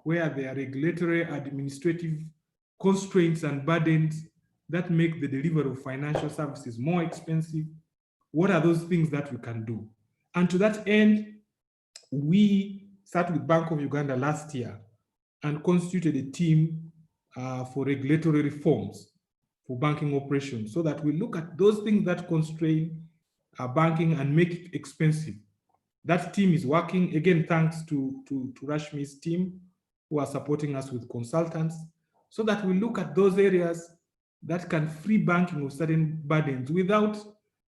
where there are regulatory, administrative constraints and burdens that make the delivery of financial services more expensive. What are those things that we can do? And to that end, we started with Bank of Uganda last year and constituted a team for regulatory reforms for banking operations, so that we look at those things that constrain banking and make it expensive. That team is working, again, thanks to Rashmi's team, who are supporting us with consultants, so that we look at those areas that can free banking of certain burdens without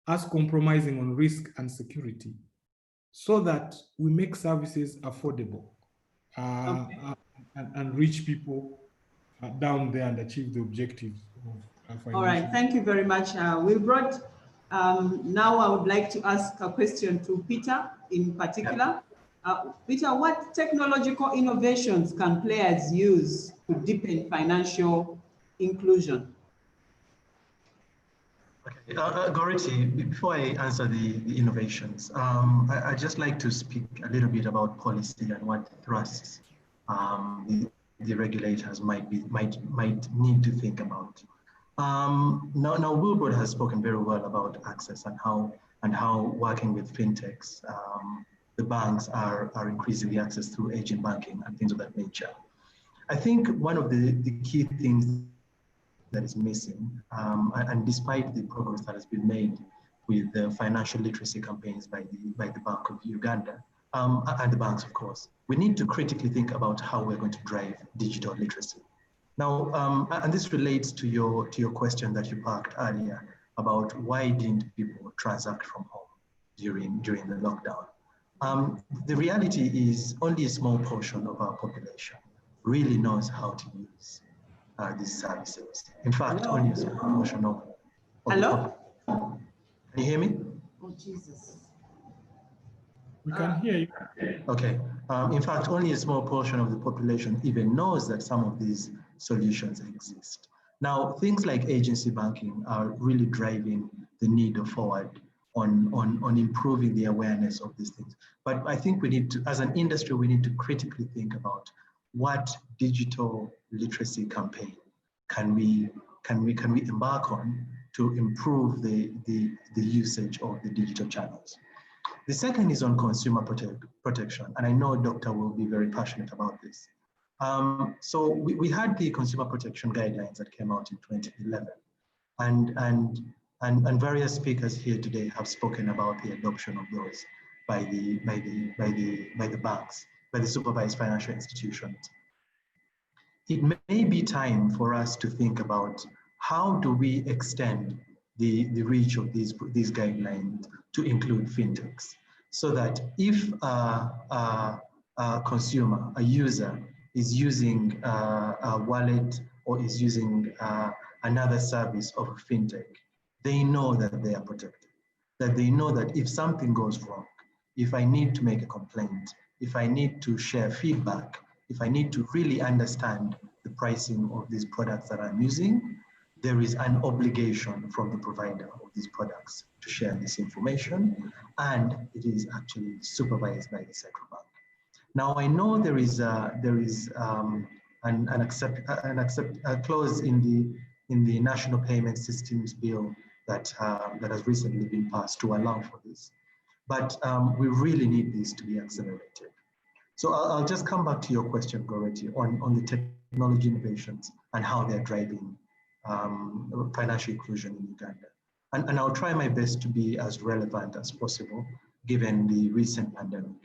us compromising on risk and security, so that we make services affordable and reach people down there and achieve the objectives of financial. All right, thank you very much, Wilbrod. Now I would like to ask a question to Peter in particular. Peter, what technological innovations can players use to deepen financial inclusion? Okay, Goretti, before I answer the innovations, I'd just like to speak a little bit about policy and what thrusts the regulators might need to think about. Now Wilbrod has spoken very well about access and how working with fintechs, the banks are increasing the access through agent banking and things of that nature. I think one of the key things that is missing, and despite the progress that has been made with the financial literacy campaigns by the Bank of Uganda, and the banks, of course, we need to critically think about how we're going to drive digital literacy. Now, and this relates to your question that you parked earlier about why didn't people transact from home during the lockdown. The reality is only a small portion of our population really knows how to use these services. In fact, Hello? only a small portion of Hello? Can you hear me? Oh, Jesus. We can hear you. Okay. In fact, only a small portion of the population even knows that some of these solutions exist. Now, things like agency banking are really driving the needle forward on improving the awareness of these things. But I think we need to, as an industry, we need to critically think about what digital literacy campaign can we embark on to improve the usage of the digital channels. The second is on consumer protection, and I know Doctor will be very passionate about this. So we had the consumer protection guidelines that came out in 2011, and various speakers here today have spoken about the adoption of those by the banks, by the supervised financial institutions. It may be time for us to think about how do we extend the reach of these guidelines to include fintechs, so that if a consumer, a user, is using a wallet or is using another service of a fintech, they know that they are protected, that they know that if something goes wrong, if I need to make a complaint, if I need to share feedback, if I need to really understand the pricing of these products that I'm using, there is an obligation from the provider of these products to share this information, and it is actually supervised by the central bank. Now, I know there is a clause in the National Payment Systems Bill that has recently been passed to allow for this, but we really need this to be accelerated. So I'll just come back to your question, Goretti, on the technology innovations and how they're driving financial inclusion in Uganda. And I'll try my best to be as relevant as possible, given the recent pandemic.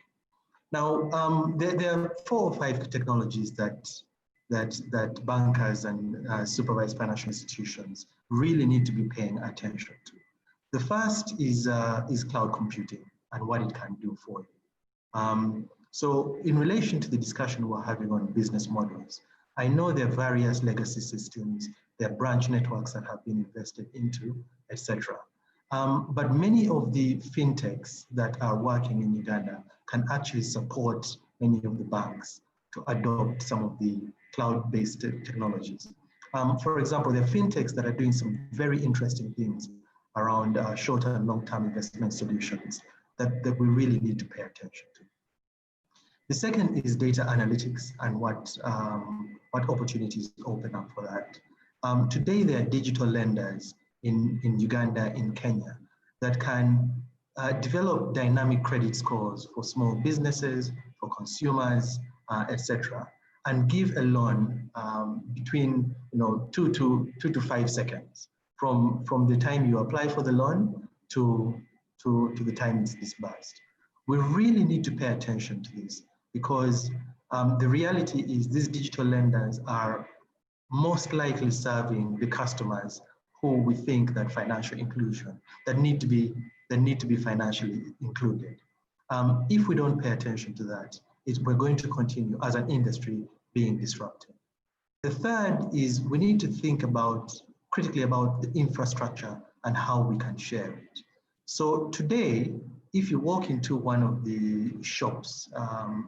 Now, there are 4 or 5 technologies that bankers and supervised financial institutions really need to be paying attention to. The first is cloud computing and what it can do for you. So in relation to the discussion we're having on business models, I know there are various legacy systems, there are branch networks that have been invested into, etc. But many of the fintechs that are working in Uganda can actually support many of the banks to adopt some of the cloud-based technologies. For example, there are fintechs that are doing some very interesting things around short and long-term investment solutions that we really need to pay attention to. The second is data analytics and what opportunities open up for that. Today, there are digital lenders in Uganda, in Kenya, that can develop dynamic credit scores for small businesses, for consumers, etc., and give a loan between 2 to 5 seconds from the time you apply for the loan to the time it's disbursed. We really need to pay attention to this, because the reality is these digital lenders are most likely serving the customers who we think that financial inclusion, that need to be financially included. If we don't pay attention to that, we're going to continue as an industry being disrupted. The third is we need to think critically about the infrastructure and how we can share it. So today, if you walk into one of the shops,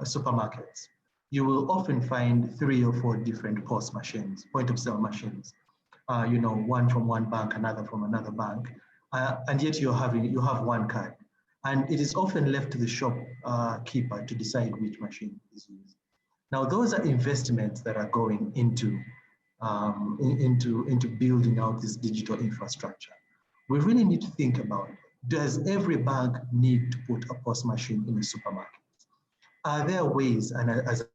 supermarkets, you will often find 3 or 4 different POS machines, point of sale machines. One from one bank, another from another bank, and yet you have one card. And it is often left to the shop keeper to decide which machine is used. Now, those are investments that are going into building out this digital infrastructure. We really need to think about, does every bank need to put a POS machine in a supermarket? Are there ways, and as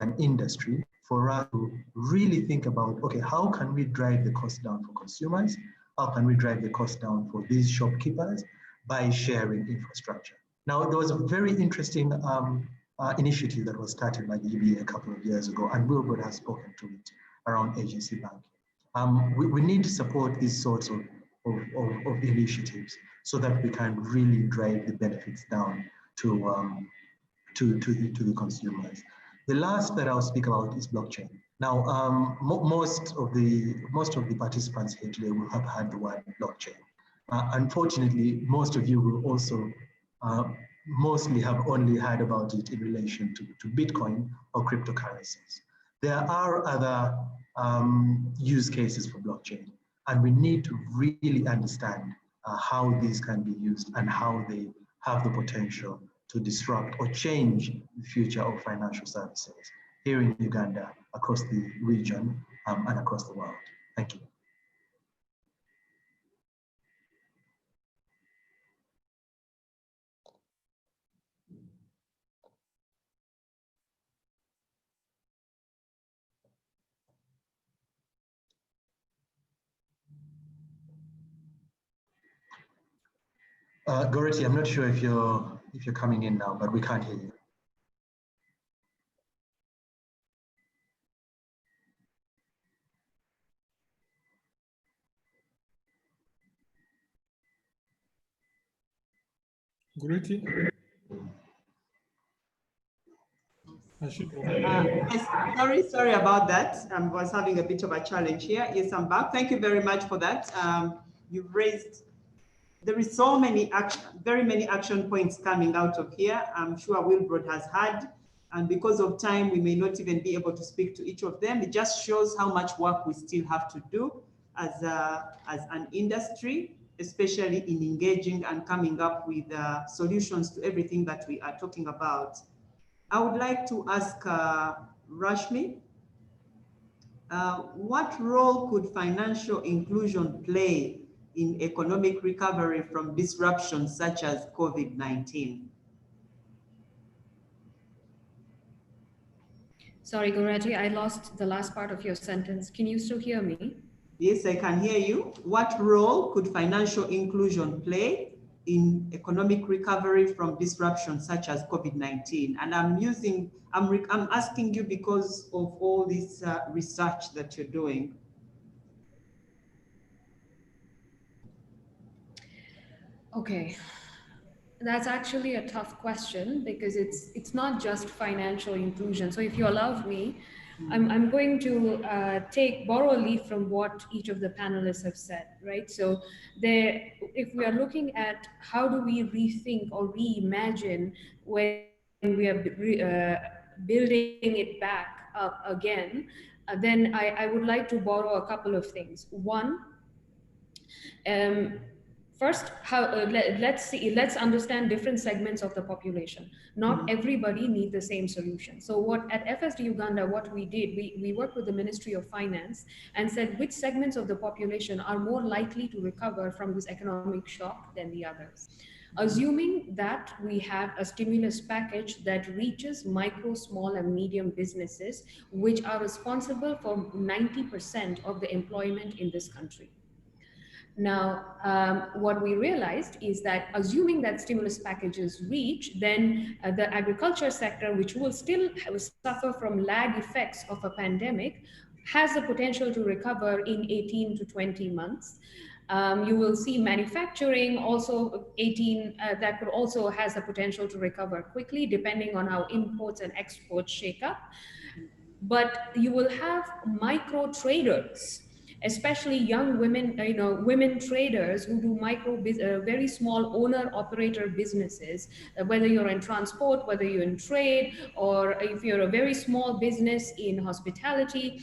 an industry, for us to really think about, okay, how can we drive the cost down for consumers? How can we drive the cost down for these shopkeepers by sharing infrastructure? Now, there was a very interesting initiative that was started by the EBA a couple of years ago, and Wilbur has spoken to it, around agency banking. We need to support these sorts of initiatives so that we can really drive the benefits down to the consumers. The last that I'll speak about is blockchain. Now, most of the participants here today will have heard the word blockchain. Unfortunately, most of you will also mostly have only heard about it in relation to Bitcoin or cryptocurrencies. There are other use cases for blockchain, and we need to really understand how these can be used and how they have the potential to disrupt or change the future of financial services here in Uganda, across the region, and across the world. Thank you. Goretti, I'm not sure if you're coming in now, but we can't hear you. Goretti? Yes, sorry about that. I was having a bit of a challenge here. Yes, I'm back. Thank you very much for that. You've raised, there is so many very many action points coming out of here. I'm sure Wilbrod has had, and because of time, we may not even be able to speak to each of them. It just shows how much work we still have to do as an industry, especially in engaging and coming up with solutions to everything that we are talking about. I would like to ask Rashmi, what role could financial inclusion play in economic recovery from disruptions such as COVID-19? Sorry, Goretti, I lost the last part of your sentence. Can you still hear me? Yes, I can hear you. What role could financial inclusion play in economic recovery from disruptions such as COVID-19? And I'm asking you because of all this research that you're doing. Okay, that's actually a tough question because it's not just financial inclusion. So if you allow me, I'm going to borrow a leaf from what each of the panelists have said, right? So if we are looking at how do we rethink or reimagine when we are building it back up again, then I would like to borrow a couple of things. One, first, let's understand different segments of the population. Not everybody needs the same solution. So at FSD Uganda, what we did, we worked with the Ministry of Finance and said which segments of the population are more likely to recover from this economic shock than the others. Assuming that we have a stimulus package that reaches micro, small, and medium businesses, which are responsible for 90% of the employment in this country. Now, what we realized is that assuming that stimulus packages reach, then the agriculture sector, which will still suffer from lag effects of a pandemic, has the potential to recover in 18 to 20 months. You will see manufacturing also that could also has the potential to recover quickly, depending on how imports and exports shake up. But you will have micro traders, especially young women, women traders who do very small owner-operator businesses, whether you're in transport, whether you're in trade, or if you're a very small business in hospitality,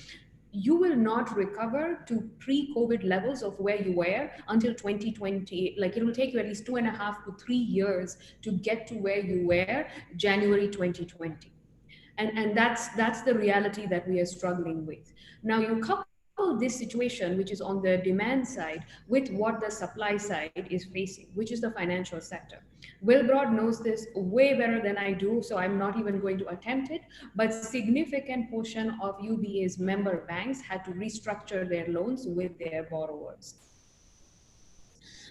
you will not recover to pre-COVID levels of where you were until 2020. Like it will take you at least 2.5 to 3 years to get to where you were January 2020. And that's the reality that we are struggling with. Now you couple this situation, which is on the demand side, with what the supply side is facing, which is the financial sector. Wilbrod knows this way better than I do, so I'm not even going to attempt it, but significant portion of UBA's member banks had to restructure their loans with their borrowers.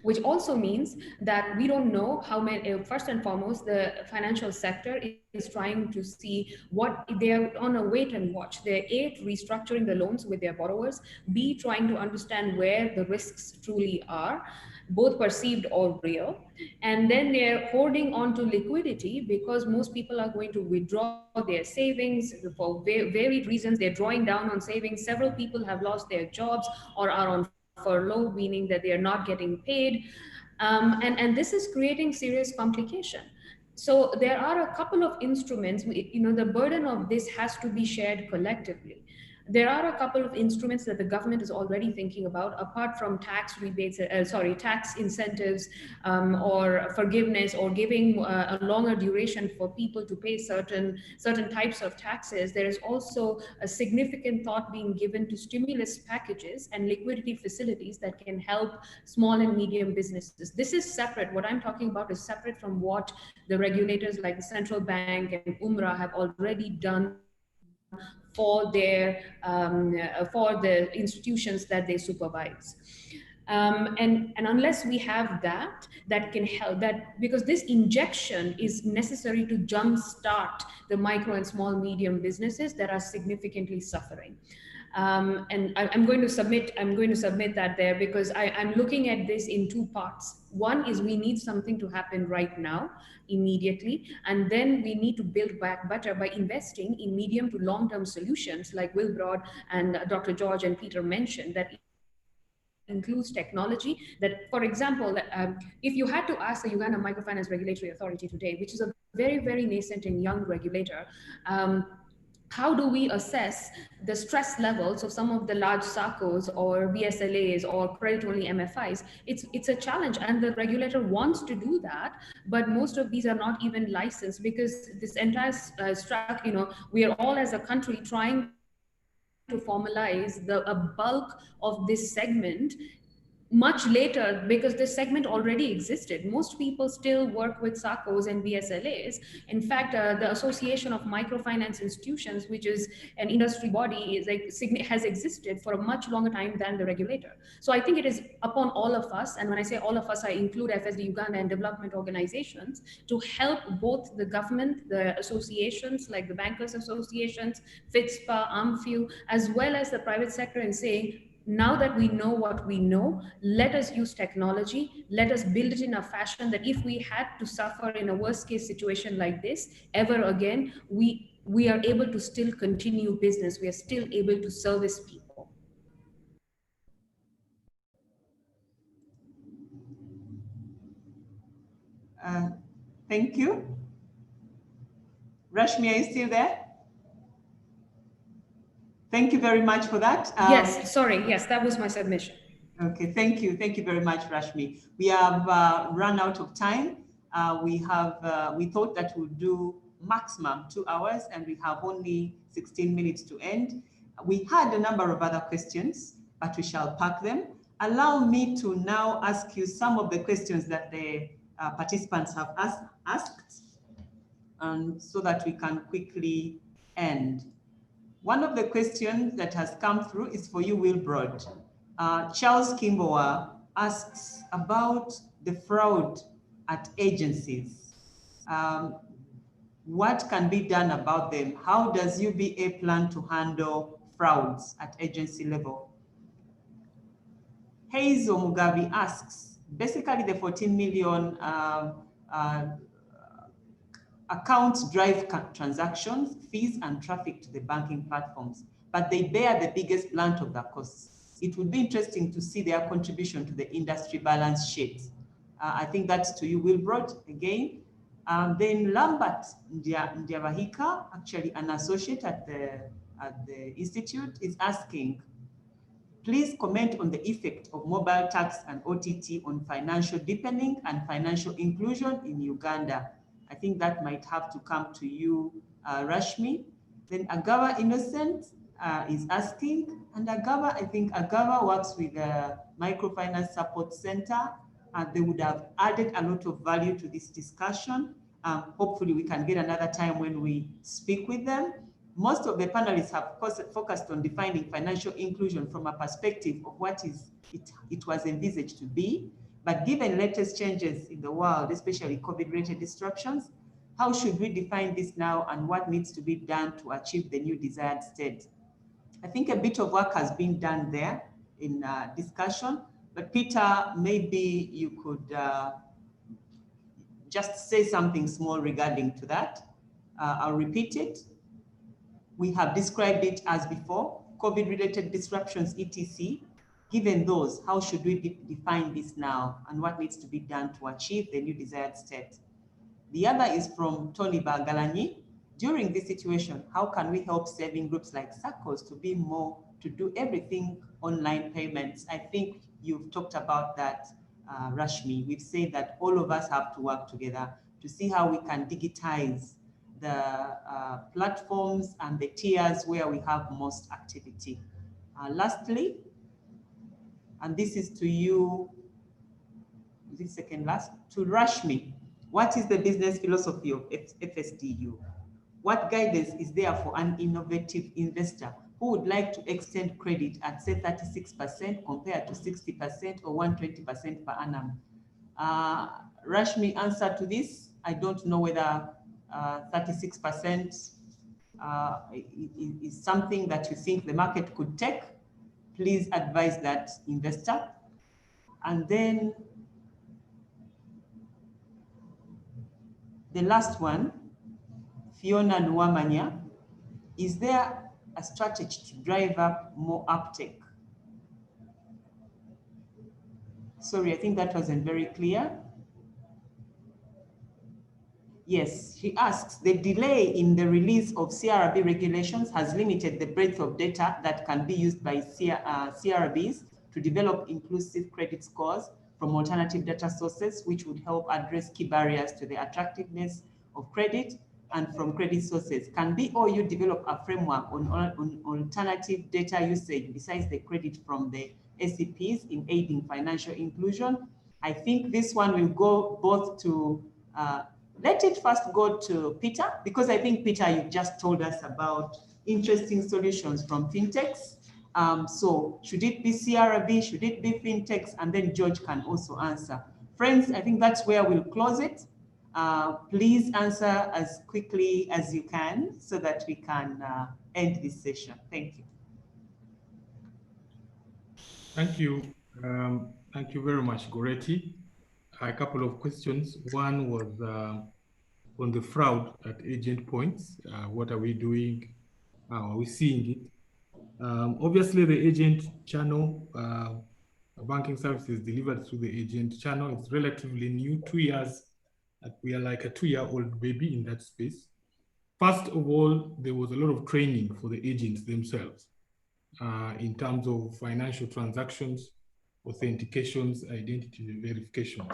which also means that we don't know how many, first and foremost, the financial sector is trying to see what they're on a wait and watch. They're A, restructuring the loans with their borrowers, B, trying to understand where the risks truly are, both perceived or real. And then they're holding on to liquidity because most people are going to withdraw their savings for varied reasons. They're drawing down on savings. Several people have lost their jobs or are on furlough, meaning that they are not getting paid. And this is creating serious complication. So there are a couple of instruments, the burden of this has to be shared collectively. There are a couple of instruments that the government is already thinking about, apart from tax rebates, tax incentives, or forgiveness, or giving a longer duration for people to pay certain types of taxes. There is also a significant thought being given to stimulus packages and liquidity facilities that can help small and medium businesses. This is separate. What I'm talking about is separate from what the regulators like the central bank and UMRA have already done for the institutions that they supervise. And unless we have that can help, because this injection is necessary to jumpstart the micro and small medium businesses that are significantly suffering. And I'm going to submit that there, because I'm looking at this in two parts. One is we need something to happen right now, immediately, and then we need to build back better by investing in medium to long-term solutions like Wilbrod and Dr. George and Peter mentioned, that includes technology. That, for example, if you had to ask the Uganda Microfinance Regulatory Authority today, which is a very, very nascent and young regulator, how do we assess the stress levels of some of the large SACCOs or BSLAs or credit-only MFIs? It's a challenge, and the regulator wants to do that, but most of these are not even licensed, because this entire we are all as a country trying to formalize a bulk of this segment much later, because this segment already existed. Most people still work with SACCOs and BSLAs. In fact, the Association of Microfinance Institutions, which is an industry body, has existed for a much longer time than the regulator. So I think it is upon all of us, and when I say all of us, I include FSD Uganda and development organizations, to help both the government, the associations like the Bankers Associations, FITSPA, AMFIU, as well as the private sector, in saying, now that we know what we know, let us use technology. Let us build it in a fashion that if we had to suffer in a worst case situation like this ever again, we are able to still continue business. We are still able to service people. Thank you. Rashmi, are you still there? Thank you very much for that. Yes, sorry. Yes, that was my submission. Okay, thank you. Thank you very much, Rashmi. We have run out of time. We thought that we'll do maximum 2 hours, and we have only 16 minutes to end. We had a number of other questions, but we shall pack them. Allow me to now ask you some of the questions that the participants have asked, and so that we can quickly end. One of the questions that has come through is for you, Wilbrod. Charles Kimboa asks about the fraud at agencies. What can be done about them? How does UBA plan to handle frauds at agency level? Hazel Mugabe asks, basically the 14 million accounts drive transactions, fees, and traffic to the banking platforms, but they bear the biggest brunt of the costs. It would be interesting to see their contribution to the industry balance sheet. I think that's to you, Wilbrod, again. Then Lambert Ndiabahika, actually an associate at the Institute, is asking, please comment on the effect of mobile tax and OTT on financial deepening and financial inclusion in Uganda. I think that might have to come to you, Rashmi. Then Agava Innocent is asking, and I think Agava works with the Microfinance Support Center, and they would have added a lot of value to this discussion. Hopefully we can get another time when we speak with them. Most of the panelists have focused on defining financial inclusion from a perspective of what it was envisaged to be. But given latest changes in the world, especially COVID-related disruptions, how should we define this now and what needs to be done to achieve the new desired state? I think a bit of work has been done there in discussion, but Peter, maybe you could just say something small regarding to that. I'll repeat it. We have described it as before, COVID-related disruptions, etc. Given those, how should we define this now and what needs to be done to achieve the new desired state? The other is from Tony Bagalanyi. During this situation, how can we help saving groups like SACCOs to do everything online payments? I think you've talked about that, Rashmi. We've said that all of us have to work together to see how we can digitize the platforms and the tiers where we have most activity. Lastly, and this is to you, this second last, to Rashmi, what is the business philosophy of FSDU? What guidance is there for an innovative investor who would like to extend credit at say 36% compared to 60% or 120% per annum? Rashmi, answer to this. I don't know whether 36% is something that you think the market could take. Please advise that investor. And then the last one, Fiona Nuamanya, is there a strategy to drive up more uptake? Sorry, I think that wasn't very clear. Yes, she asks, the delay in the release of CRB regulations has limited the breadth of data that can be used by CRBs to develop inclusive credit scores from alternative data sources, which would help address key barriers to the attractiveness of credit and from credit sources. Can BOU develop a framework on alternative data usage besides the credit from the SCPs in aiding financial inclusion? I think this one will go both to, let it first go to Peter, because I think, Peter, you've just told us about interesting solutions from fintechs. So should it be CRB, should it be fintechs? And then George can also answer. Friends, I think that's where we'll close it. Please answer as quickly as you can so that we can end this session. Thank you. Thank you. Thank you very much, Goretti. A couple of questions. One was on the fraud at agent points. What are we doing? How are we seeing it? Obviously, the agent channel, banking services delivered through the agent channel is relatively new, 2 years. We are like a 2-year-old baby in that space. First of all, there was a lot of training for the agents themselves in terms of financial transactions, authentications, identity verifications.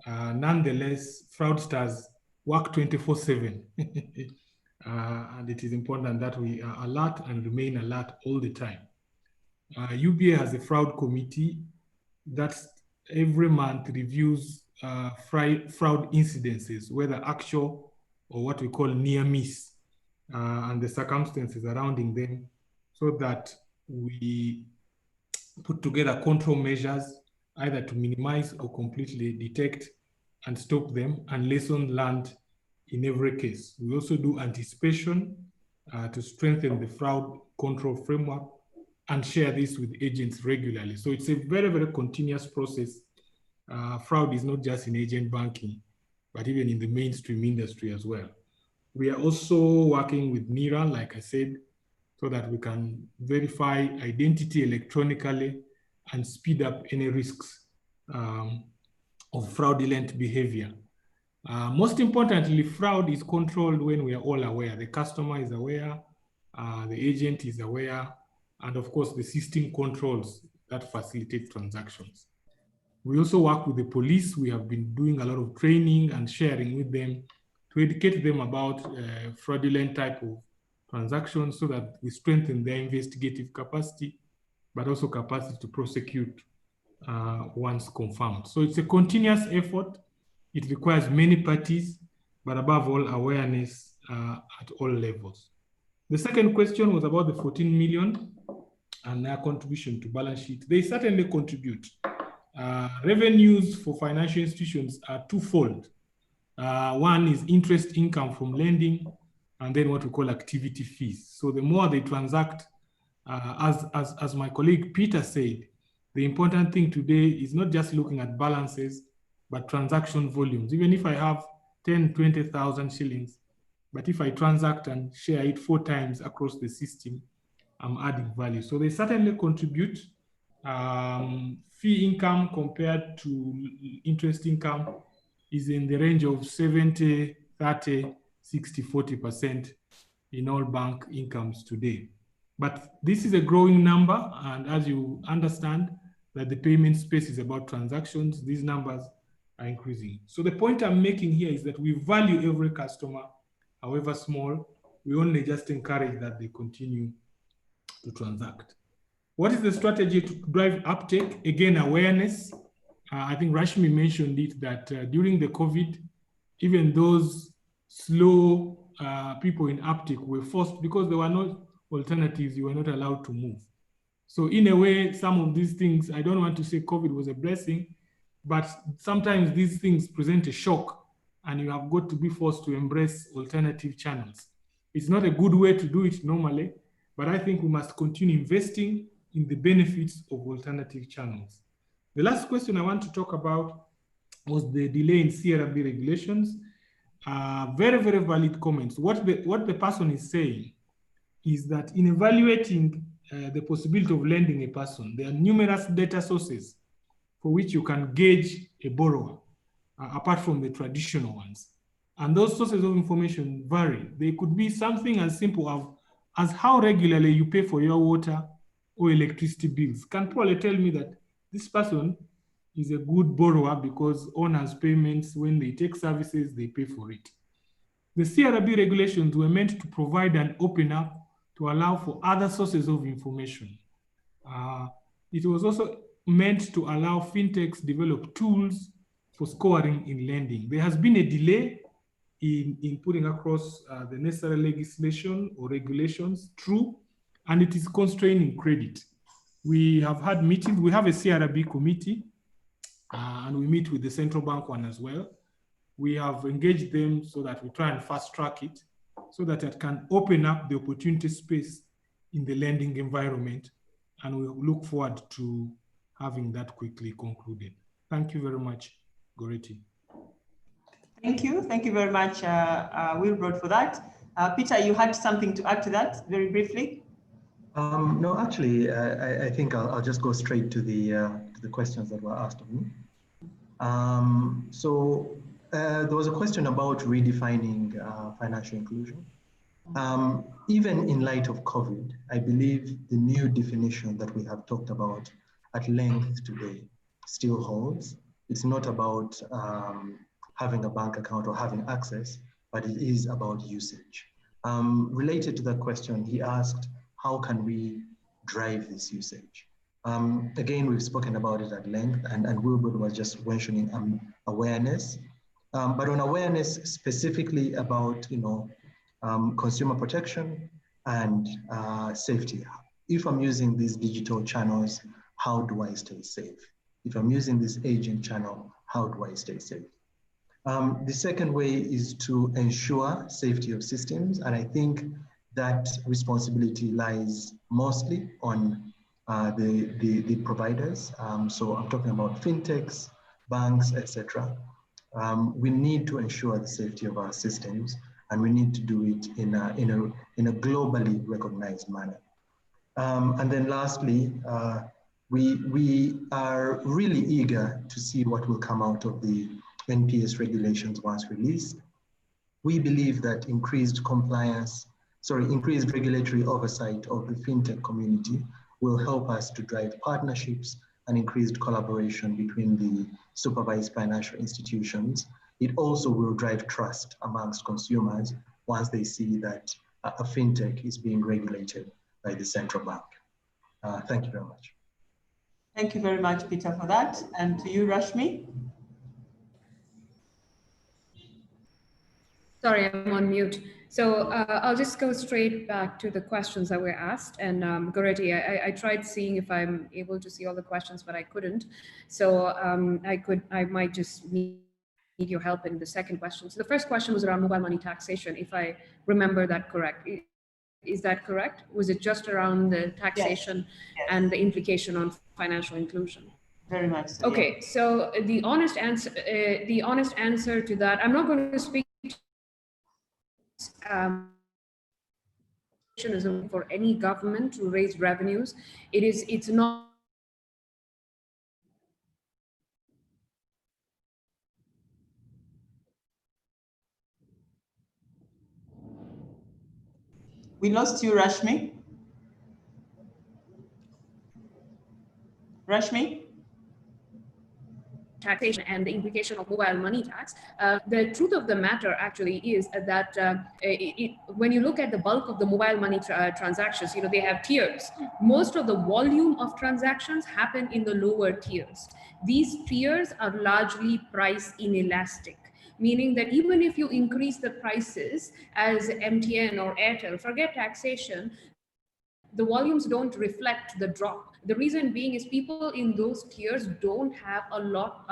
Nonetheless, fraudsters work 24/7. And it is important that we are alert and remain alert all the time. UBA has a fraud committee that every month reviews fraud incidences, whether actual or what we call near miss, and the circumstances surrounding them, so that we put together control measures either to minimize or completely detect and stop them, and lessons learned in every case. We also do anticipation to strengthen the fraud control framework and share this with agents regularly. So it's a very, very continuous process. Fraud is not just in agent banking, but even in the mainstream industry as well. We are also working with NIRA, like I said, so that we can verify identity electronically and speed up any risks of fraudulent behavior. Most importantly, fraud is controlled when we are all aware. The customer is aware, the agent is aware, and of course the system controls that facilitate transactions. We also work with the police. We have been doing a lot of training and sharing with them to educate them about fraudulent type of transactions so that we strengthen their investigative capacity, but also capacity to prosecute once confirmed. So it's a continuous effort. It requires many parties, but above all, awareness at all levels. The second question was about the 14 million and their contribution to balance sheet. They certainly contribute. Revenues for financial institutions are twofold. One is interest income from lending, and then what we call activity fees. So the more they transact, as my colleague Peter said, the important thing today is not just looking at balances, but transaction volumes. Even if I have 10, 20,000 shillings, but if I transact and share it 4 times across the system, I'm adding value. So they certainly contribute. Fee income compared to interest income is in the range of 70, 30, 60, 40% in all bank incomes today. But this is a growing number, and as you understand that the payment space is about transactions, these numbers are increasing. So the point I'm making here is that we value every customer, however small. We only just encourage that they continue to transact. What is the strategy to drive uptake? Again, awareness. I think Rashmi mentioned it, that during the COVID, even those slow people in uptake were forced, because there were no alternatives, you were not allowed to move. So in a way, some of these things, I don't want to say COVID was a blessing, but sometimes these things present a shock and you have got to be forced to embrace alternative channels. It's not a good way to do it normally, but I think we must continue investing in the benefits of alternative channels. The last question I want to talk about was the delay in CRB regulations. Very, very valid comments. What the person is saying is that in evaluating the possibility of lending a person, there are numerous data sources for which you can gauge a borrower, apart from the traditional ones. And those sources of information vary. They could be something as simple as how regularly you pay for your water or electricity bills can probably tell me that this person is a good borrower because owners' payments, when they take services, they pay for it. The CRB regulations were meant to provide an open up to allow for other sources of information. It was also meant to allow fintechs develop tools for scoring in lending. There has been a delay in putting across the necessary legislation or regulations, true, and it is constraining credit. We have had meetings. We have a CRB committee, and we meet with the central bank one as well. We have engaged them so that we try and fast track it, so that it can open up the opportunity space in the lending environment, and we look forward to having that quickly concluded. Thank you very much, Goretti. Thank you. Thank you very much, Wilbrod, for that. Peter, you had something to add to that very briefly? No, actually, I think I'll just go straight to the questions that were asked of me. There was a question about redefining financial inclusion. Even in light of COVID, I believe the new definition that we have talked about at length today still holds. It's not about having a bank account or having access, but it is about usage. Related to that question, he asked, how can we drive this usage? Again, we've spoken about it at length, and Wilbur was just mentioning awareness. But on awareness specifically about consumer protection and safety. If I'm using these digital channels, how do I stay safe? If I'm using this agent channel, how do I stay safe? The second way is to ensure safety of systems, and I think that responsibility lies mostly on the providers. So I'm talking about fintechs, banks, etc. We need to ensure the safety of our systems, and we need to do it in a globally recognized manner. And then lastly, we are really eager to see what will come out of the NPS regulations once released. We believe that increased regulatory oversight of the fintech community will help us to drive partnerships and increased collaboration between the supervised financial institutions. It also will drive trust amongst consumers once they see that a fintech is being regulated by the central bank. Thank you very much. Thank you very much, Peter, for that. And to you, Rashmi. Sorry, I'm on mute. So I'll just go straight back to the questions that were asked. And Goretti, I tried seeing if I'm able to see all the questions, but I couldn't. So I might just need your help in the second question. So the first question was around mobile money taxation, if I remember that correct. Is that correct? Was it just around the taxation Yes. and the implication on financial inclusion? Very much so. Okay, yeah. so the honest answer to that, I'm not going to speak for any government to raise revenues. It's not. We lost you, Rashmi. Rashmi? Taxation and the implication of mobile money tax. The truth of the matter actually is that when you look at the bulk of the mobile money transactions, they have tiers. Most of the volume of transactions happen in the lower tiers. These tiers are largely price inelastic, meaning that even if you increase the prices as MTN or Airtel, forget taxation, the volumes don't reflect the drop. The reason being is people in those tiers don't have a lot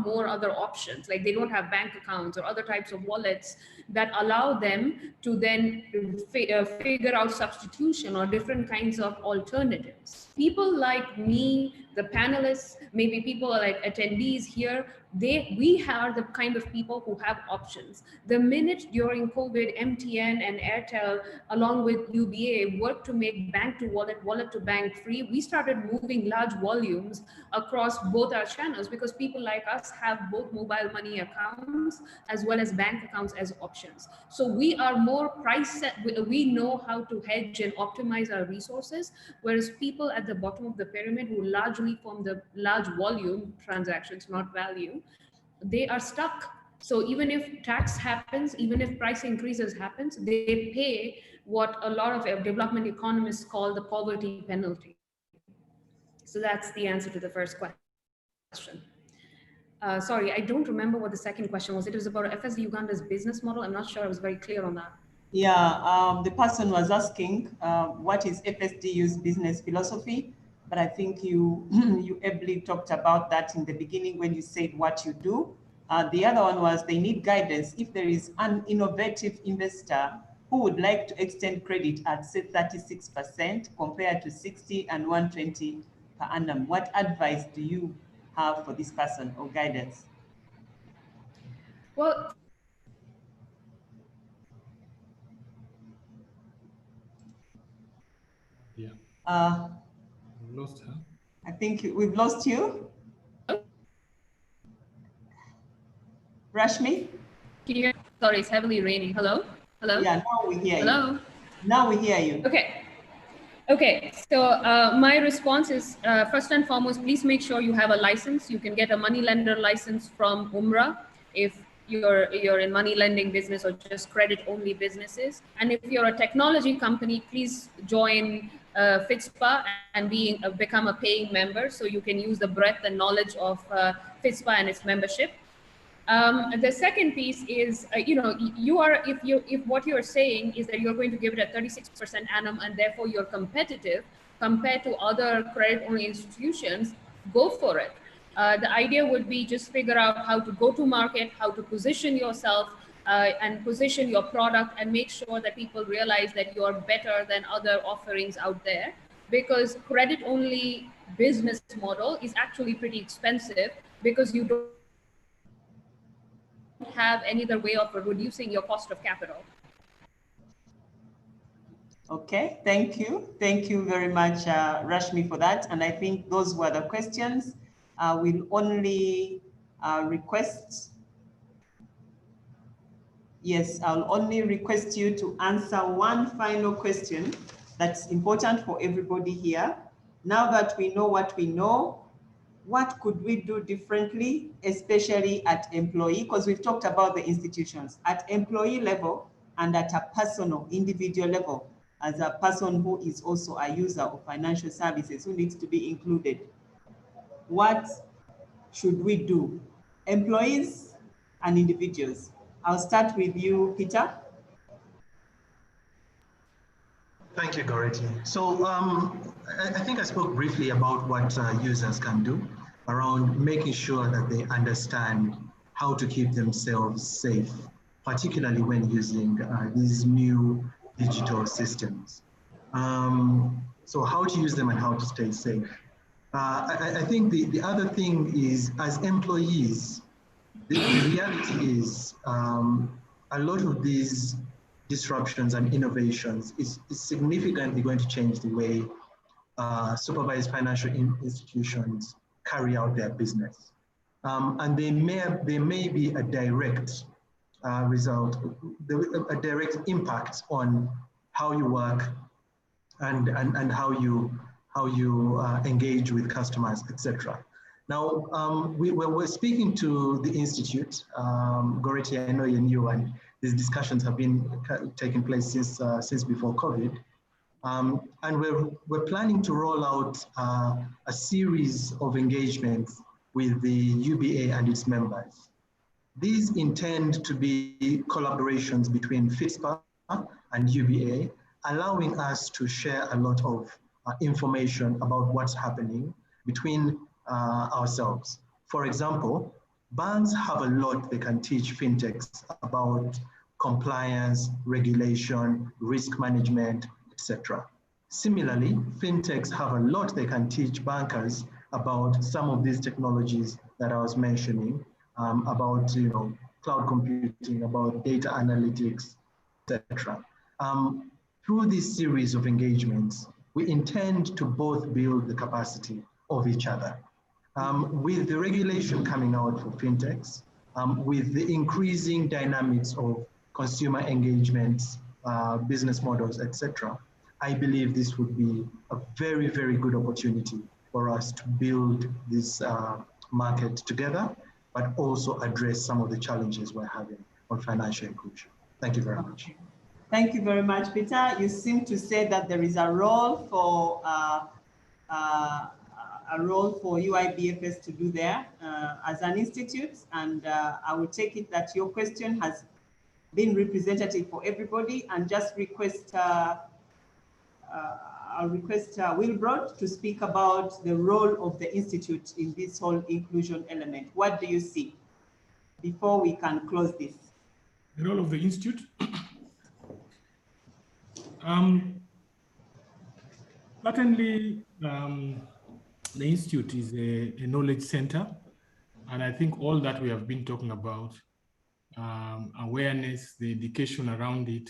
more other options. Like they don't have bank accounts or other types of wallets that allow them to then figure out substitution or different kinds of alternatives. People like me, the panelists, maybe people like attendees here, we are the kind of people who have options. The minute during COVID, MTN and Airtel, along with UBA, worked to make bank to wallet, wallet to bank free, we started moving large volumes across both our channels because people like us have both mobile money accounts as well as bank accounts as options. So we are more price set. We know how to hedge and optimize our resources, whereas people at the bottom of the pyramid who largely form the large volume transactions, not value, they are stuck. So even if tax happens, even if price increases happens, they pay what a lot of development economists call the poverty penalty. So that's the answer to the first question. Sorry, I don't remember what the second question was. It was about FSD Uganda's business model. I'm not sure I was very clear on that. Yeah, the person was asking what is FSDU's business philosophy, but I think you you ably talked about that in the beginning when you said what you do. The other one was they need guidance if there is an innovative investor who would like to extend credit at say 36% compared to 60 and 120 per annum. What advice do you have for this person or guidance? Well, Yeah. We lost her. I think we've lost you. Rashmi? Can you hear? Sorry, it's heavily raining. Hello? Hello? Yeah, now we hear Hello? you. Now we hear you. Okay, so my response is first and foremost, please make sure you have a license. You can get a money lender license from UMRA if you're in money lending business or just credit only businesses. And if you're a technology company, please join FITSPA and become a paying member so you can use the breadth and knowledge of FITSPA and its membership. The second piece is, if what you're saying is that you're going to give it a 36% annum and therefore you're competitive compared to other credit-only institutions, go for it. The idea would be just figure out how to go to market, how to position yourself and position your product and make sure that people realize that you're better than other offerings out there, because credit-only business model is actually pretty expensive because you don't have any other way of reducing your cost of capital. Okay, thank you. Thank you very much, Rashmi, for that. And I think those were the questions. We'll only request, yes, I'll only request you to answer one final question that's important for everybody here. Now that we know what we know, what could we do differently, especially at employee, because we've talked about the institutions, at employee level and at a personal, individual level, as a person who is also a user of financial services who needs to be included. What should we do? Employees and individuals, I'll start with you, Peter. Thank you, Goretti. So I think I spoke briefly about what users can do around making sure that they understand how to keep themselves safe, particularly when using these new digital systems. So how to use them and how to stay safe. I think the other thing is, as employees, the reality is a lot of these disruptions and innovations is significantly going to change the way supervised financial institutions carry out their business. And they may be a direct result, a direct impact on how you work and how you engage with customers, etc. Now, we're speaking to the Institute. Goretti, I know you're new, and these discussions have been taking place since before COVID. And we're planning to roll out a series of engagements with the UBA and its members. These intend to be collaborations between FISPA and UBA, allowing us to share a lot of information about what's happening between ourselves. For example, banks have a lot they can teach fintechs about compliance, regulation, risk management, etc. Similarly, fintechs have a lot they can teach bankers about some of these technologies that I was mentioning, about cloud computing, about data analytics, etc. Through this series of engagements, we intend to both build the capacity of each other. With the regulation coming out for fintechs, with the increasing dynamics of consumer engagements, business models, etc., I believe this would be a very, very good opportunity for us to build this market together, but also address some of the challenges we're having on financial inclusion. Thank you very much. Thank you very much, Peter. You seem to say that there is a role for UIBFS to do there as an institute, and I will take it that your question has been representative for everybody, and just request I'll request Wilbrod to speak about the role of the institute in this whole inclusion element. What do you see before we can close this? The role of the institute. Certainly, the institute is a knowledge center, and I think all that we have been talking about, awareness, the education around it,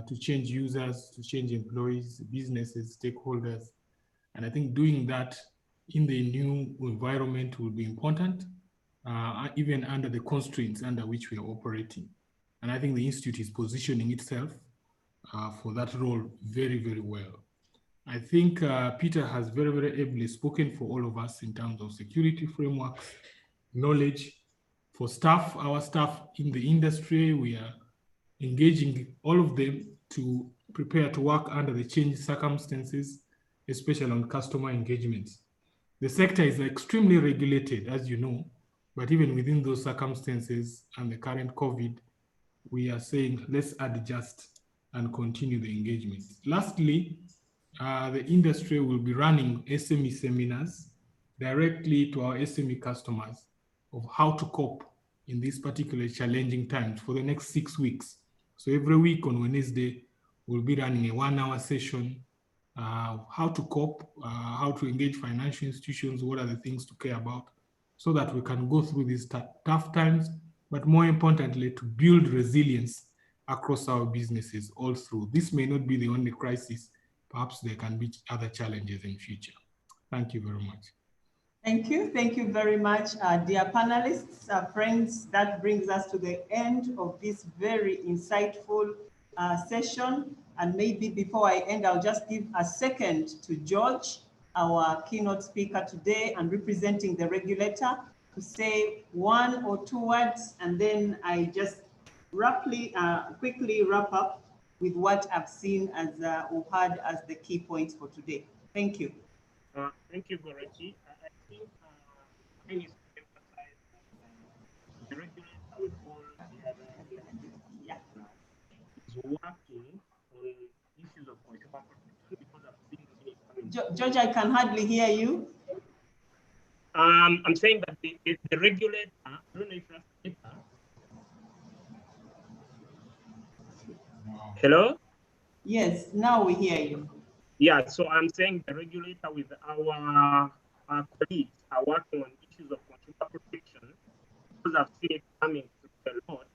to change users, to change employees, businesses, stakeholders. And I think doing that in the new environment will be important, even under the constraints under which we are operating. And I think the Institute is positioning itself for that role very, very well. I think Peter has very, very ably spoken for all of us in terms of security frameworks, knowledge. For staff, our staff in the industry, we are engaging all of them to prepare to work under the changed circumstances, especially on customer engagements. The sector is extremely regulated, as you know, but even within those circumstances and the current COVID, we are saying, let's adjust and continue the engagement. Lastly, the industry will be running SME seminars directly to our SME customers of how to cope in these particularly challenging times for the next 6 weeks. So every week on Wednesday, we'll be running a 1-hour session, how to cope, how to engage financial institutions, what are the things to care about, so that we can go through these tough times, but more importantly, to build resilience across our businesses all through. This may not be the only crisis. Perhaps there can be other challenges in future. Thank you very much. Thank you. Thank you very much, dear panelists, friends. That brings us to the end of this very insightful session. And maybe before I end, I'll just give a second to George, our keynote speaker today and representing the regulator, to say 1 or 2 words, and then I just quickly wrap up with what I've seen as or heard as the key points for today. Thank you. Thank you, Goretti. I think I need to emphasize that the regulator will hold the working on issues of consumer protection because I've seen it coming. George, I can hardly hear you. I'm saying that the regulator, I don't know if that's better. Hello? Yes, now we hear you. Yeah, so I'm saying the regulator with our colleagues are working on issues of consumer protection because I've seen it coming through a lot.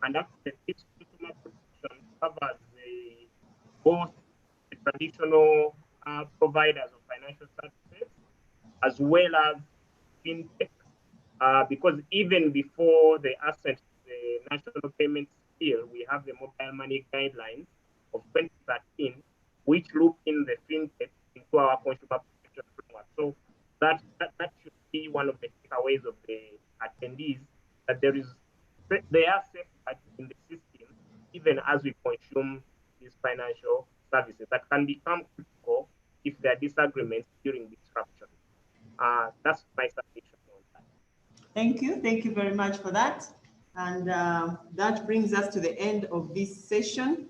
And after this consumer protection covers both the traditional providers of financial services as well as fintech. Because even before the ascent of the national payments bill, we have the mobile money guidelines of 2013, which loop in the fintech into our consumer protection framework. So that should be one of the takeaways of the attendees, that there are safeguards in the system, even as we consume these financial services that can become critical if there are disagreements during disruption. That's my submission on that. Thank you. Thank you very much for that. And that brings us to the end of this session.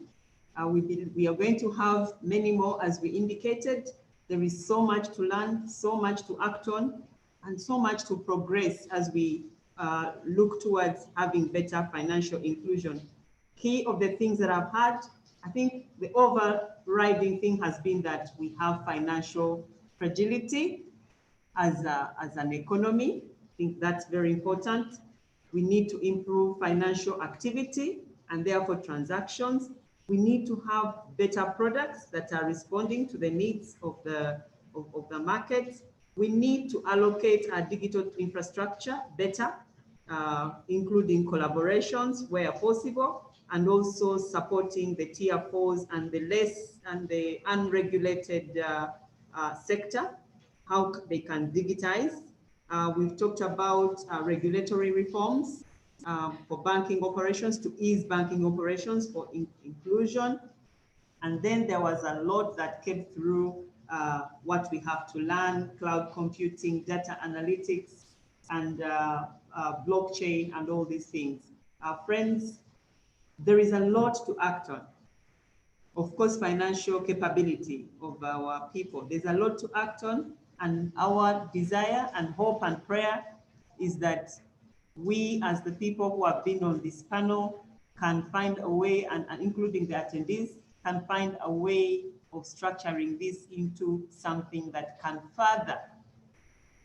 We are going to have many more, as we indicated. There is so much to learn, so much to act on, and so much to progress as we look towards having better financial inclusion. Key of the things that I've had, I think the overriding thing has been that we have financial fragility as an economy. I think that's very important. We need to improve financial activity and therefore transactions. We need to have better products that are responding to the needs of the market. We need to allocate our digital infrastructure better, including collaborations where possible, and also supporting the tier 4s and the unregulated sector, how they can digitize. We've talked about regulatory reforms for banking operations, to ease banking operations for inclusion. And then there was a lot that came through what we have to learn: cloud computing, data analytics, and blockchain, and all these things. Friends, there is a lot to act on. Of course, financial capability of our people. There's a lot to act on, and our desire and hope and prayer is that we, as the people who have been on this panel, can find a way, and including the attendees, can find a way of structuring this into something that can further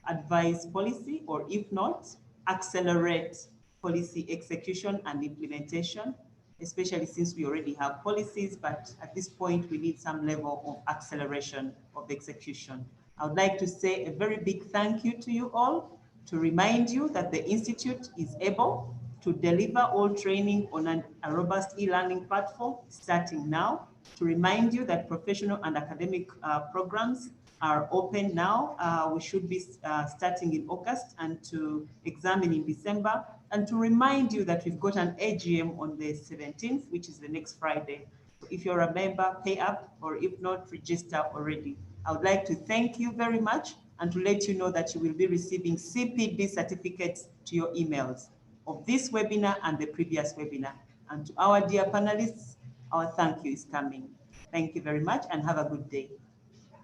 advise policy, or if not, accelerate policy execution and implementation, especially since we already have policies, but at this point we need some level of acceleration of execution. I would like to say a very big thank you to you all, to remind you that the Institute is able to deliver all training on a robust e-learning platform starting now, to remind you that professional and academic programs are open now. We should be starting in August and to examine in December, and to remind you that we've got an AGM on the 17th, which is the next Friday. So if you're a member, pay up, or if not, register already. I would like to thank you very much and to let you know that you will be receiving CPD certificates to your emails of this webinar and the previous webinar. And to our dear panelists, our thank you is coming. Thank you very much and have a good day.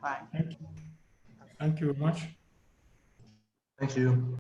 Bye. Thank you. Thank you very much. Thank you.